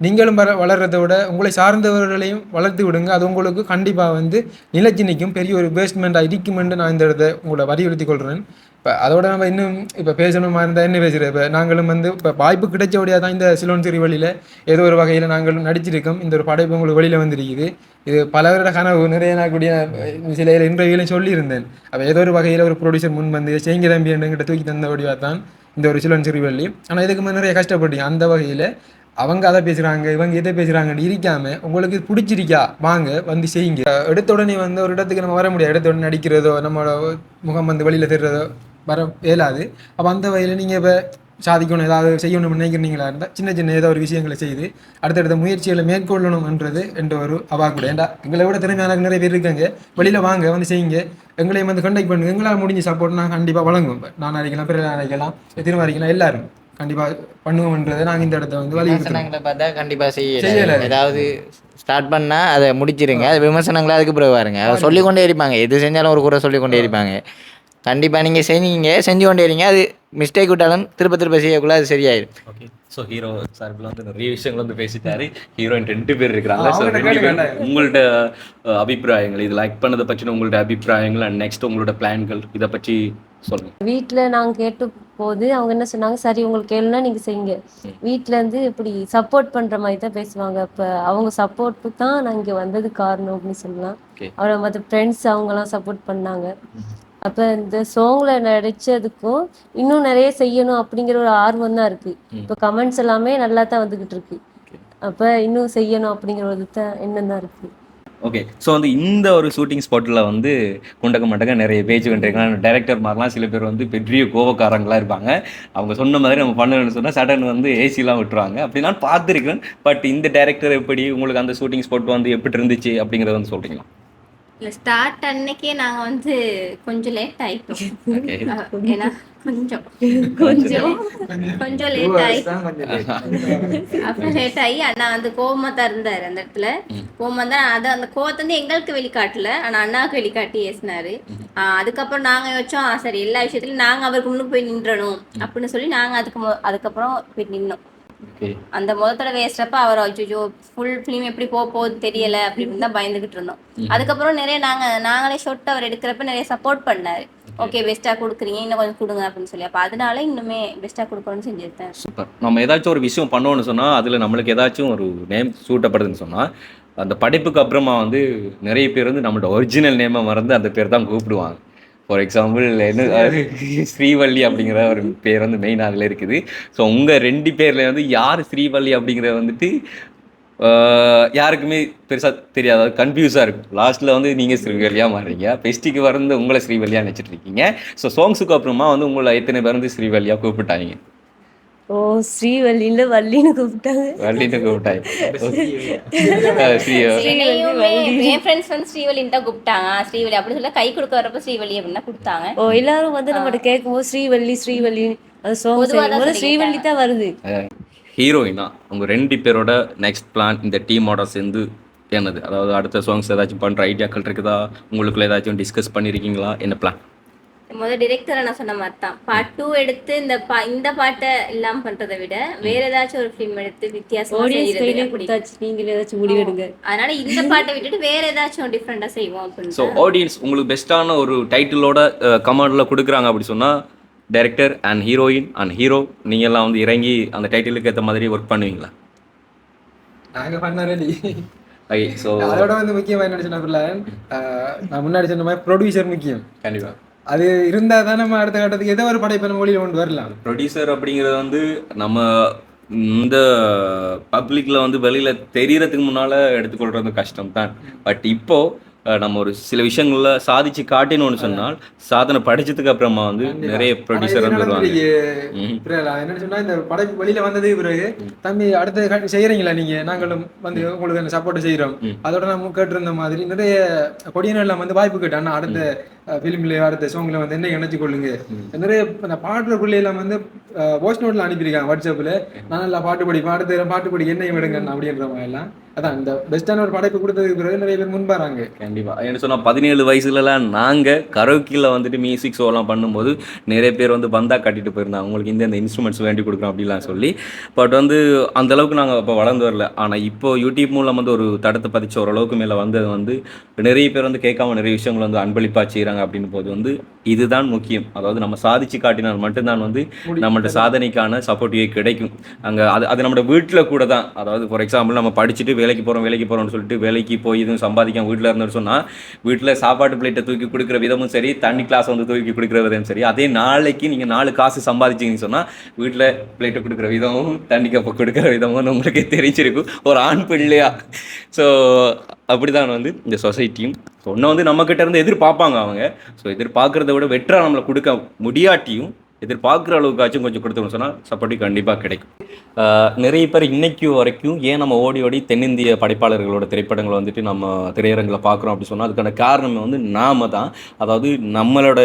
[SPEAKER 1] நீங்களும் வளர்றதை விட உங்களை சார்ந்தவர்களையும் வளர்த்து விடுங்க. அது உங்களுக்கு கண்டிப்பாக வந்து நிலைச்சி நிற்கும், பெரிய ஒரு பேஸ்ட்மெண்ட்டாக இருக்குமென்று நான் இந்த இடத்த உங்களை வலியுறுத்தி கொள்கிறேன். இப்போ அதோட நம்ம இன்னும் இப்போ பேசணுமா இருந்தால் என்ன பேசுகிறேன். இப்போ நாங்களும் வந்து இப்போ வாய்ப்பு கிடைச்சபடியாக தான் இந்த சிலோன் சிறு வழியில் ஏதோ ஒரு வகையில் நாங்களும் நடிச்சிருக்கோம். இந்த ஒரு படைப்பு உங்களுக்கு வெளியில் வந்திருக்குது. இது பல வருட கனவு நிறைய நாக்கூடிய சில இன்டர்வியூலையும் சொல்லியிருந்தேன். அப்போ ஏதோ ஒரு வகையில் ஒரு ப்ரொடியூசர் முன் வந்து செய்ங்க தம்பி என்கிட்ட தூக்கி தந்தபடியாக தான் இந்த ஒரு சிலோன் சிறு வள்ளி. ஆனால் இதுக்கு முன்னே நிறைய கஷ்டப்பட்டீங்க. அந்த வகையில் அவங்க அதை பேசுகிறாங்க, இவங்க எதை பேசுகிறாங்கன்னு இருக்காமல் உங்களுக்கு பிடிச்சிருக்கா வாங்க வந்து செய்யுங்க. எடுத்த உடனே வந்து ஒரு இடத்துக்கு நம்ம வர முடியாது. எடுத்த உடனே நடிக்கிறதோ நம்மளோட முகம் வந்து வெளியில் தெரிறதோ வர இயலாது. அப்போ அந்த வகையில் நீங்கள் இப்போ சாதிக்கணும், ஏதாவது செய்யணும்னு நினைக்கிறீங்களா இருந்தால் சின்ன சின்ன ஏதோ ஒரு விஷயங்களை செய்து அடுத்தடுத்த முயற்சிகளை மேற்கொள்ளணும்ன்றது என்ற ஒரு அவா கூட. ஏன்டா எங்களை விட திறமையான நிறைய பேர் இருக்காங்க, வெளியில் வாங்க வந்து செய்யுங்க, எங்களையும் வந்து கண்டக்ட் பண்ணுங்க. எங்களால் முடிஞ்ச சப்போர்ட் நான் கண்டிப்பாக வழங்குவோம். நான் அடிக்கலாம், பிறகு அடிக்கலாம், திரும்ப அடிக்கலாம், எல்லாரும் கண்டிப்பாக பண்ணுவோம்ன்றதை நாங்கள் இந்த இடத்த வந்து
[SPEAKER 4] விமர்சனங்களை பார்த்தா கண்டிப்பாக செய்யலை. ஏதாவது ஸ்டார்ட் பண்ணால் அதை முடிச்சிருங்க. அது விமர்சனங்களை அதுக்கு பிறகு பாருங்க. அதை சொல்லிக்கொண்டே இருப்பாங்க, எது செஞ்சாலும் ஒரு குறை சொல்லிக்கொண்டே இருப்பாங்க. கண்டிப்பாக நீங்கள் செஞ்சு கொண்டே இருங்க. அது மிஸ்டேக் விட்டாலும் திரும்ப செய்யக்குள்ள அது சரியாயிடும்.
[SPEAKER 5] ஓகே, ஸோ ஹீரோ சார்பில் வந்து நிறைய விஷயங்கள் வந்து பேசிட்டாரு. ஹீரோயின் 2 பேர் இருக்கிறாங்க. ஸோ 2 பேர் உங்கள்ட்ட அபிப்பிராயங்கள், இது லைக் பண்ணதை பற்றின உங்கள்ட்ட அபிப்பிராயங்கள் அண்ட் நெக்ஸ்ட் உங்களோட பிளான்கள் இதை பற்றி சொல்லுங்கள்.
[SPEAKER 3] வீட்டில் நாங்கள் கேட்ட போது அவங்க என்ன சொன்னாங்க, சரி உங்களுக்கு கேளுன்னா நீங்கள் செய்யுங்க. வீட்டிலேருந்து இப்படி சப்போர்ட் பண்ணுற மாதிரி தான் பேசுவாங்க. அப்போ அவங்க சப்போர்ட்டு தான் நான் இங்கே வந்தது காரணம் அப்படின்னு சொல்லலாம். அவரை மற்ற ஃப்ரெண்ட்ஸ் அவங்கெல்லாம் சப்போர்ட் பண்ணாங்க. அப்போ இந்த சாங்கில் நடித்ததுக்கும் இன்னும் நிறைய செய்யணும் அப்படிங்கிற ஒரு ஆர்வம் தான் இருக்குது. இப்போ கமெண்ட்ஸ் எல்லாமே நல்லா தான் வந்துக்கிட்டு இருக்கு. அப்போ இன்னும் செய்யணும் அப்படிங்கிற ஒரு எண்ணம் தான் இருக்குது.
[SPEAKER 5] ஓகே, ஸோ வந்து இந்த ஒரு ஷூட்டிங் ஸ்பாட்டில் வந்து குண்டக்க மண்டக்க நிறைய பேச்சு பண்ணிருக்காங்க. டைரக்டர் மாதிரிலாம் சில பேர் வந்து பெரிய கோவக்காரங்களாக இருப்பாங்க. அவங்க சொன்ன மாதிரி நம்ம பண்ணணும்னு சொன்னால் சடன் வந்து ஏசிலாம் விட்டுருவாங்க. அப்படி நான் பார்த்துருக்கேன். பட் இந்த டைரக்டர் எப்படி உங்களுக்கு அந்த ஷூட்டிங் ஸ்பாட் வந்து எப்படி இருந்துச்சு அப்படிங்கிறத வந்து சொல்கிறீங்களா?
[SPEAKER 2] இல்லை, ஸ்டார்ட் அன்னைக்கே நாங்கள் வந்து கொஞ்சம் லேட் ஆகிட்டோம். ஏன்னா கொஞ்சம் லேட் ஆகி அப்புறம் லேட் ஆகி அண்ணா வந்து கோவமாக தான் இருந்தார். அந்த இடத்துல கோவமாக தான், அது அந்த கோவத்தை வந்து எங்களுக்கு வெளிக்காட்டல, ஆனால் அண்ணாவுக்கு வெளிக்காட்டி ஏசினாரு. அதுக்கப்புறம் நாங்கள் யோசிச்சோம், சரி எல்லா விஷயத்துலையும் நாங்கள் அவருக்கு முன்னுக்கு போய் நின்றணும் அப்படின்னு சொல்லி நாங்கள் அதுக்கப்புறம் போய் நின்னோம். அந்த முதத்தோட வேஸ்டப்ப அவர் அச்சோ ஃபுல் ஃபிலிம் எப்படி போகுது தெரியல அப்படின்னு தான் பயந்துகிட்டு இருந்தோம். அதுக்கப்புறம் நிறைய நாங்களே ஷார்ட் அவர் எடுக்கிறப்ப நிறைய சப்போர்ட் பண்ணாரு. ஓகே, பெஸ்ட்டாக கொடுக்குறீங்க, இன்னும் கொஞ்சம் கொடுங்க அப்படின்னு சொல்லி. அப்போ அதனால இன்னுமே பெஸ்ட்டாக கொடுக்கணும்னு செஞ்சுருந்தேன்.
[SPEAKER 5] சூப்பர். நம்ம ஏதாச்சும் ஒரு விஷயம் பண்ணோன்னு சொன்னால் அதில் நம்மளுக்கு ஏதாச்சும் ஒரு நேம் சூட்டப்படுதுன்னு சொன்னால் அந்த படைப்புக்கு அப்புறமா வந்து நிறைய பேர் வந்து நம்மளோட ஒரிஜினல் நேமை மறந்து அந்த பேர் தான் கூப்பிடுவாங்க. ஃபார் எக்ஸாம்பிள் என்ன ஸ்ரீவள்ளி அப்படிங்கிற ஒரு பேர் வந்து மெயின் அதில் இருக்குது. ஸோ உங்கள் 2 பேரில் வந்து யார் ஸ்ரீவள்ளி அப்படிங்கிற வந்துட்டு யாருக்குமே பெருசாக தெரியாது, கன்ஃபியூஸாக இருக்கும். லாஸ்ட்டில் வந்து நீங்கள் ஸ்ரீவல்லியாக மாறுறீங்க, பெஸ்டிக்கு வந்து உங்களை ஸ்ரீவல்லியாக நினச்சிட்டு இருக்கீங்க. ஸோ சாங்ஸுக்கு அப்புறமா வந்து உங்களை எத்தனை பேர் வந்து ஸ்ரீவல்லியாக கூப்பிட்டாங்க?
[SPEAKER 3] ஓ, ஸ்ரீவல்லின்னு வள்ளின்னு கூப்பிட்டாங்க.
[SPEAKER 5] வள்ளின்னு கூப்பிட்டாங்க.
[SPEAKER 2] என் ஃப்ரெண்ட்ஸ் வந்து ஸ்ரீவல்லின்னு தான் கூப்பிட்டாங்க. ஸ்ரீவல்லி அப்படி சொல்ல கை கொடுக்க வரப்போ ஸ்ரீவல்லி அப்படின்னு தான் கொடுத்தாங்க.
[SPEAKER 3] ஓ, எல்லாரும் வந்து நம்மகிட்ட கேட்கும்போது ஸ்ரீவல்லி அது சாங் ஸ்ரீவல்லி தான் வருது.
[SPEAKER 5] ஹீரோயினா உங்கள் 2 பேரோட நெக்ஸ்ட் பிளான் இந்த டீமோட சேர்ந்து என்னது? அதாவது அடுத்த சாங்ஸ் ஏதாச்சும் பண்ணுற ஐடியாக்கள் இருக்குதா? உங்களுக்குள்ள ஏதாச்சும் டிஸ்கஸ் பண்ணியிருக்கீங்களா? என்ன பிளான்?
[SPEAKER 2] முதல் டிரெக்டரை நான் சொன்ன மாதிரி தான் பார்ட் 2 எடுத்து இந்த பாட்டை இல்லாமல் பண்ணுறதை விட வேற ஏதாச்சும் ஒரு ஃபிலிம் எடுத்து வித்தியாசமா
[SPEAKER 3] நீங்க ஏதாச்சும் முடிவெடுங்க.
[SPEAKER 2] அதனால இந்த பாட்டை விட்டுட்டு வேற ஏதாச்சும் டிஃப்ரெண்டாக செய்வோம் அப்படின்னு.
[SPEAKER 5] ஸோ ஆடியன்ஸ் உங்களுக்கு பெஸ்ட்டான ஒரு டைட்டிலோட கமெண்டில் கொடுக்குறாங்க அப்படி சொன்னால் director and heroine and hero நீங்கள் எல்லாம் வந்து இறங்கி அந்த டைட்டிலுக்கு ஏற்ற மாதிரி ஒர்க் பண்ணுவீங்களா?
[SPEAKER 1] நாங்கள் பண்ண ரெடி.
[SPEAKER 5] ஸோ
[SPEAKER 1] அதோட வந்து முக்கியமாக என்ன சொன்ன நான் முன்னாடி சொன்ன மாதிரி ப்ரொடியூசர் முக்கியம்.
[SPEAKER 5] கண்டிப்பாக
[SPEAKER 1] அது இருந்தால் தான் நம்ம அடுத்த கட்டத்துக்கு ஏதோ ஒரு படைப்பை நம்ம மொழியில் கொண்டு வரலாம்.
[SPEAKER 5] ப்ரொடியூசர் அப்படிங்கிறது வந்து நம்ம இந்த பப்ளிக்கில் வந்து வெளியில் தெரியறதுக்கு முன்னால் எடுத்துக்கொள்கிறது கஷ்டம் தான். பட் இப்போது நம்ம ஒரு சில விஷயங்கள்ல சாதிச்சு காட்டினோன்னு சொன்னால் சாதனை படிச்சதுக்கு அப்புறமா வந்து நிறைய ப்ரொடியூசர் வந்து வருவாங்க.
[SPEAKER 1] என்ன சொன்னா இந்த படைப்பு வெளியில வந்தது பிறகு தம்பி அடுத்த செய்யறீங்களா நீங்க, நாங்களும் வந்து உங்களுக்கு சப்போர்ட் செய்யறோம். அதோட நம்ம கேட்டிருந்த மாதிரி நிறைய கொடியினெல்லாம் வந்து வாய்ப்பு கேட்டான் அடுத்த ஃபிலிம்ல வரது சாங்ல வந்து என்ன இணைச்சு கொள்ளுங்க நிறைய அந்த பாடுற பிள்ளைலாம் வந்து வாய்ஸ் நோட்ல அனுப்பியிருக்காங்க வாட்ஸ்அப்ல நான் நல்லா பாட்டு படிப்பேன் அடுத்த பாட்டு படி என்னையும் விடுங்க அப்படின்ற மாதிரி எல்லாம் அதான் இந்த பெஸ்டான ஒரு படைப்பு கொடுத்ததுக்கு பிறகு நிறைய பேர் முன்பாராங்க.
[SPEAKER 5] கண்டிப்பா என்ன சொன்னா 17 வயசுலலாம் நாங்க கரோக்கில வந்துட்டு மியூசிக் ஷோலாம் பண்ணும்போது நிறைய பேர் வந்து பந்தா கட்டிட்டு போயிருந்தாங்க உங்களுக்கு இந்த இன்ஸ்ட்ருமெண்ட்ஸ் வேண்டி கொடுக்குறோம் அப்படிலாம் சொல்லி. பட் வந்து அந்த அளவுக்கு நாங்கள் இப்போ வளர்ந்து வரல. ஆனால் இப்போ யூடியூப் மூலம் வந்து ஒரு தடத்தை பதிச்ச ஓரளவுக்கு மேலே வந்தது வந்து நிறைய பேர் வந்து கேட்காம நிறைய விஷயங்கள் வந்து அன்பளிப்பாக செய்கிறாங்க அப்படின்னு போது வந்து இதுதான் முக்கியம். அதாவது நம்ம சாதிச்சு காட்டினால் மட்டும்தான் வந்து நம்மளோட சாதனைக்கான சப்போர்ட்டிவே கிடைக்கும். அங்கே அது நம்மளோட வீட்டில் கூட தான். அதாவது ஃபார் எக்ஸாம்பிள் நம்ம படிச்சுட்டு வேலைக்கு போகிறோம்னு சொல்லிட்டு வேலைக்கு போய் இதுவும் சம்பாதிக்காம வீட்டில் இருந்தோம்னு சொன்னால் வீட்டில் சாப்பாட்டு பிளேட்டை தூக்கி கொடுக்குற விதமும் சரி தண்ணி கிளாஸ் வந்து தூக்கி கொடுக்குற விதமும் சரி அதே நாளைக்கு நீங்கள் 4 காசு சம்பாதிச்சிங்கன்னு சொன்னால் வீட்டில் பிளேட்டை கொடுக்குற விதமும் தண்ணி கப்பை கொடுக்குற விதமும் உங்களுக்கு தெரிஞ்சிருக்கும் ஒரு ஆண் பிள்ளையா. ஸோ அப்படி தான் வந்து இந்த சொசைட்டியும் ஒன்று வந்து நம்மக்கிட்ட இருந்து எதிர்பார்ப்பாங்க அவங்க. ஸோ எதிர்பார்க்குறத விட வெற்றா நம்மளை கொடுக்க முடியாட்டியும் எதிர்பார்க்குற அளவுக்காச்சும் கொஞ்சம் கொடுத்தோம்னு சொன்னால் சப்போர்ட்டி கண்டிப்பாக கிடைக்கும். நிறைய பேர் இன்னைக்கு வரைக்கும் ஏன் நம்ம ஓடி ஓடி தென்னிந்திய படைப்பாளர்களோட திரைப்படங்களை வந்துட்டு நம்ம திரையரங்கில் பார்க்குறோம் அப்படி சொன்னால் அதுக்கான காரணம் வந்து நாம தான். அதாவது நம்மளோட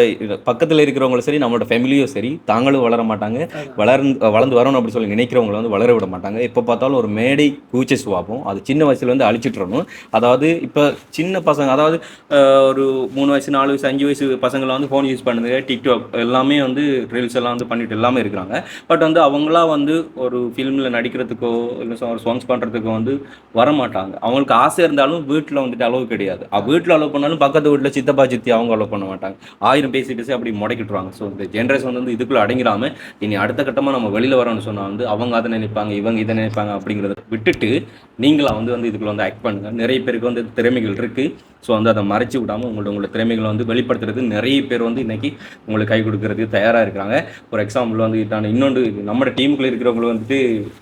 [SPEAKER 5] பக்கத்தில் இருக்கிறவங்களும் சரி நம்மளோட ஃபேமிலியும் சரி தாங்களும் வளர மாட்டாங்க. வளர்ந்து வரணும் அப்படி சொல்லி நினைக்கிறவங்களை வந்து வளர விட மாட்டாங்க. எப்போ பார்த்தாலும் ஒரு மேடை பூச்சி சுவாபம் அது சின்ன வயசுல வந்து அழிச்சிட்றணும். அதாவது இப்போ சின்ன பசங்க அதாவது ஒரு 3 வயசு 4 வயசு 5 வயசு பசங்களை வந்து ஃபோன் யூஸ் பண்ணுது டிக்டாக் எல்லாமே வந்து ரீல்ஸ் எல்லாம் வந்து பண்ணிட்டு எல்லாமே இருக்கிறாங்க. பட் வந்து அவங்களா வந்து ஒரு ஃபிலிமில் நடிக்கிறதுக்கோ இல்லை ஒரு சாங்ஸ் பண்ணுறதுக்கோ வந்து வரமாட்டாங்க. அவங்களுக்கு ஆசை இருந்தாலும் வீட்டில் வந்துட்டு அளவு கிடையாது. வீட்டில் அலோவ் பண்ணாலும் பக்கத்து வீட்டில் சித்தப்பா சித்தி அவங்க அலோவ் பண்ண மாட்டாங்க. 1000 பேசி அப்படி முடக்கிட்டுருவாங்க. ஸோ இந்த ஜென்ரேஷன் வந்து இதுக்குள்ளே அடங்கிடாமல் இனி அடுத்த கட்டமாக நம்ம வெளியில் வரோம்னு சொன்னால் வந்து அவங்க அதை நினைப்பாங்க இவங்க இதை நினைப்பாங்க அப்படிங்கிறத விட்டுட்டு நீங்களாக வந்து இதுக்குள்ளே வந்து ஆக்ட் பண்ணுங்கள். நிறைய பேருக்கு வந்து திறமைகள் இருக்குது. ஸோ வந்து அதை மறைச்சி விடாமல் உங்களோட திறமைகளை வந்து வெளிப்படுத்துறது நிறைய பேர் வந்து இன்றைக்கி உங்களுக்கு கை கொடுக்கறதுக்கு தயாராக இருக்கிறாங்க. ஒரு எக்ஸாம்பிள் வந்து இன்னொன்று நம்மளோட டீமுக்குள்ளே இருக்கிறவங்களுக்கு வந்துட்டு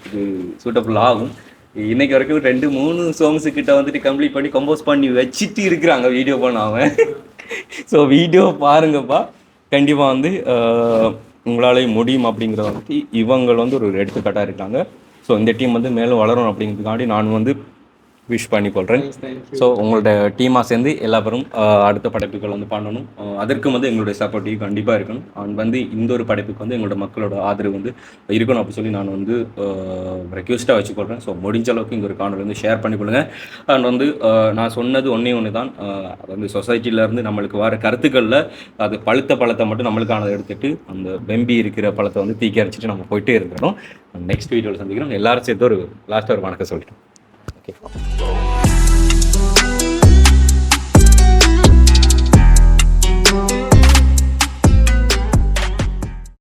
[SPEAKER 5] இது சூட்டபுள் ஆகும். இன்னைக்கு வரைக்கும் 2-3 சாங்ஸ் கிட்ட வந்துட்டு கம்ப்ளீட் பண்ணி கம்போஸ் பண்ணி வச்சுட்டு இருக்கிறாங்க வீடியோ பண்ணாமல். ஸோ வீடியோ பாருங்கப்பா கண்டிப்பாக வந்து உங்களாலேயும் முடியும் அப்படிங்கிறத வந்துட்டு இவங்க வந்து ஒரு எடுத்துக்காட்டாக இருக்காங்க. ஸோ இந்த டீம் வந்து மேலும் வளரும் அப்படிங்கிறதுக்காண்டி நான் வந்து விஷ் பண்ணி கொள்கிறேன். ஸோ உங்களோட டீமாக சேர்ந்து எல்லா பேரும் அடுத்த படைப்புகள் வந்து பண்ணணும். அதற்கும் வந்து எங்களுடைய சப்போர்ட்டிவ் கண்டிப்பாக இருக்கணும். அண்ட் வந்து இந்த ஒரு படைப்புக்கு வந்து எங்களோட மக்களோட ஆதரவு வந்து இருக்கணும் அப்படி சொல்லி நான் வந்து ரெக்வெஸ்ட்டாக வச்சுக்கொள்கிறேன். ஸோ முடிஞ்ச அளவுக்கு இந்த ஒரு காணொலி வந்து ஷேர் பண்ணிக்கொள்ளுங்க. அண்ட் வந்து நான் சொன்னது ஒன்று தான் அது வந்து சொசைட்டியிலேருந்து நம்மளுக்கு வர கருத்துக்களில் அது பழத்தை மட்டும் நம்மளுக்கானதை எடுத்துகிட்டு அந்த வெம்பி இருக்கிற பழத்தை வந்து தீக்கி அரைச்சிட்டு நம்ம போயிட்டே இருக்கணும். நெக்ஸ்ட் வீடியோவில் சந்திக்கிறோம். எல்லாரும் சேர்த்து ஒரு லாஸ்ட்டாக ஒரு வணக்கம் சொல்லிட்டோம். Okay.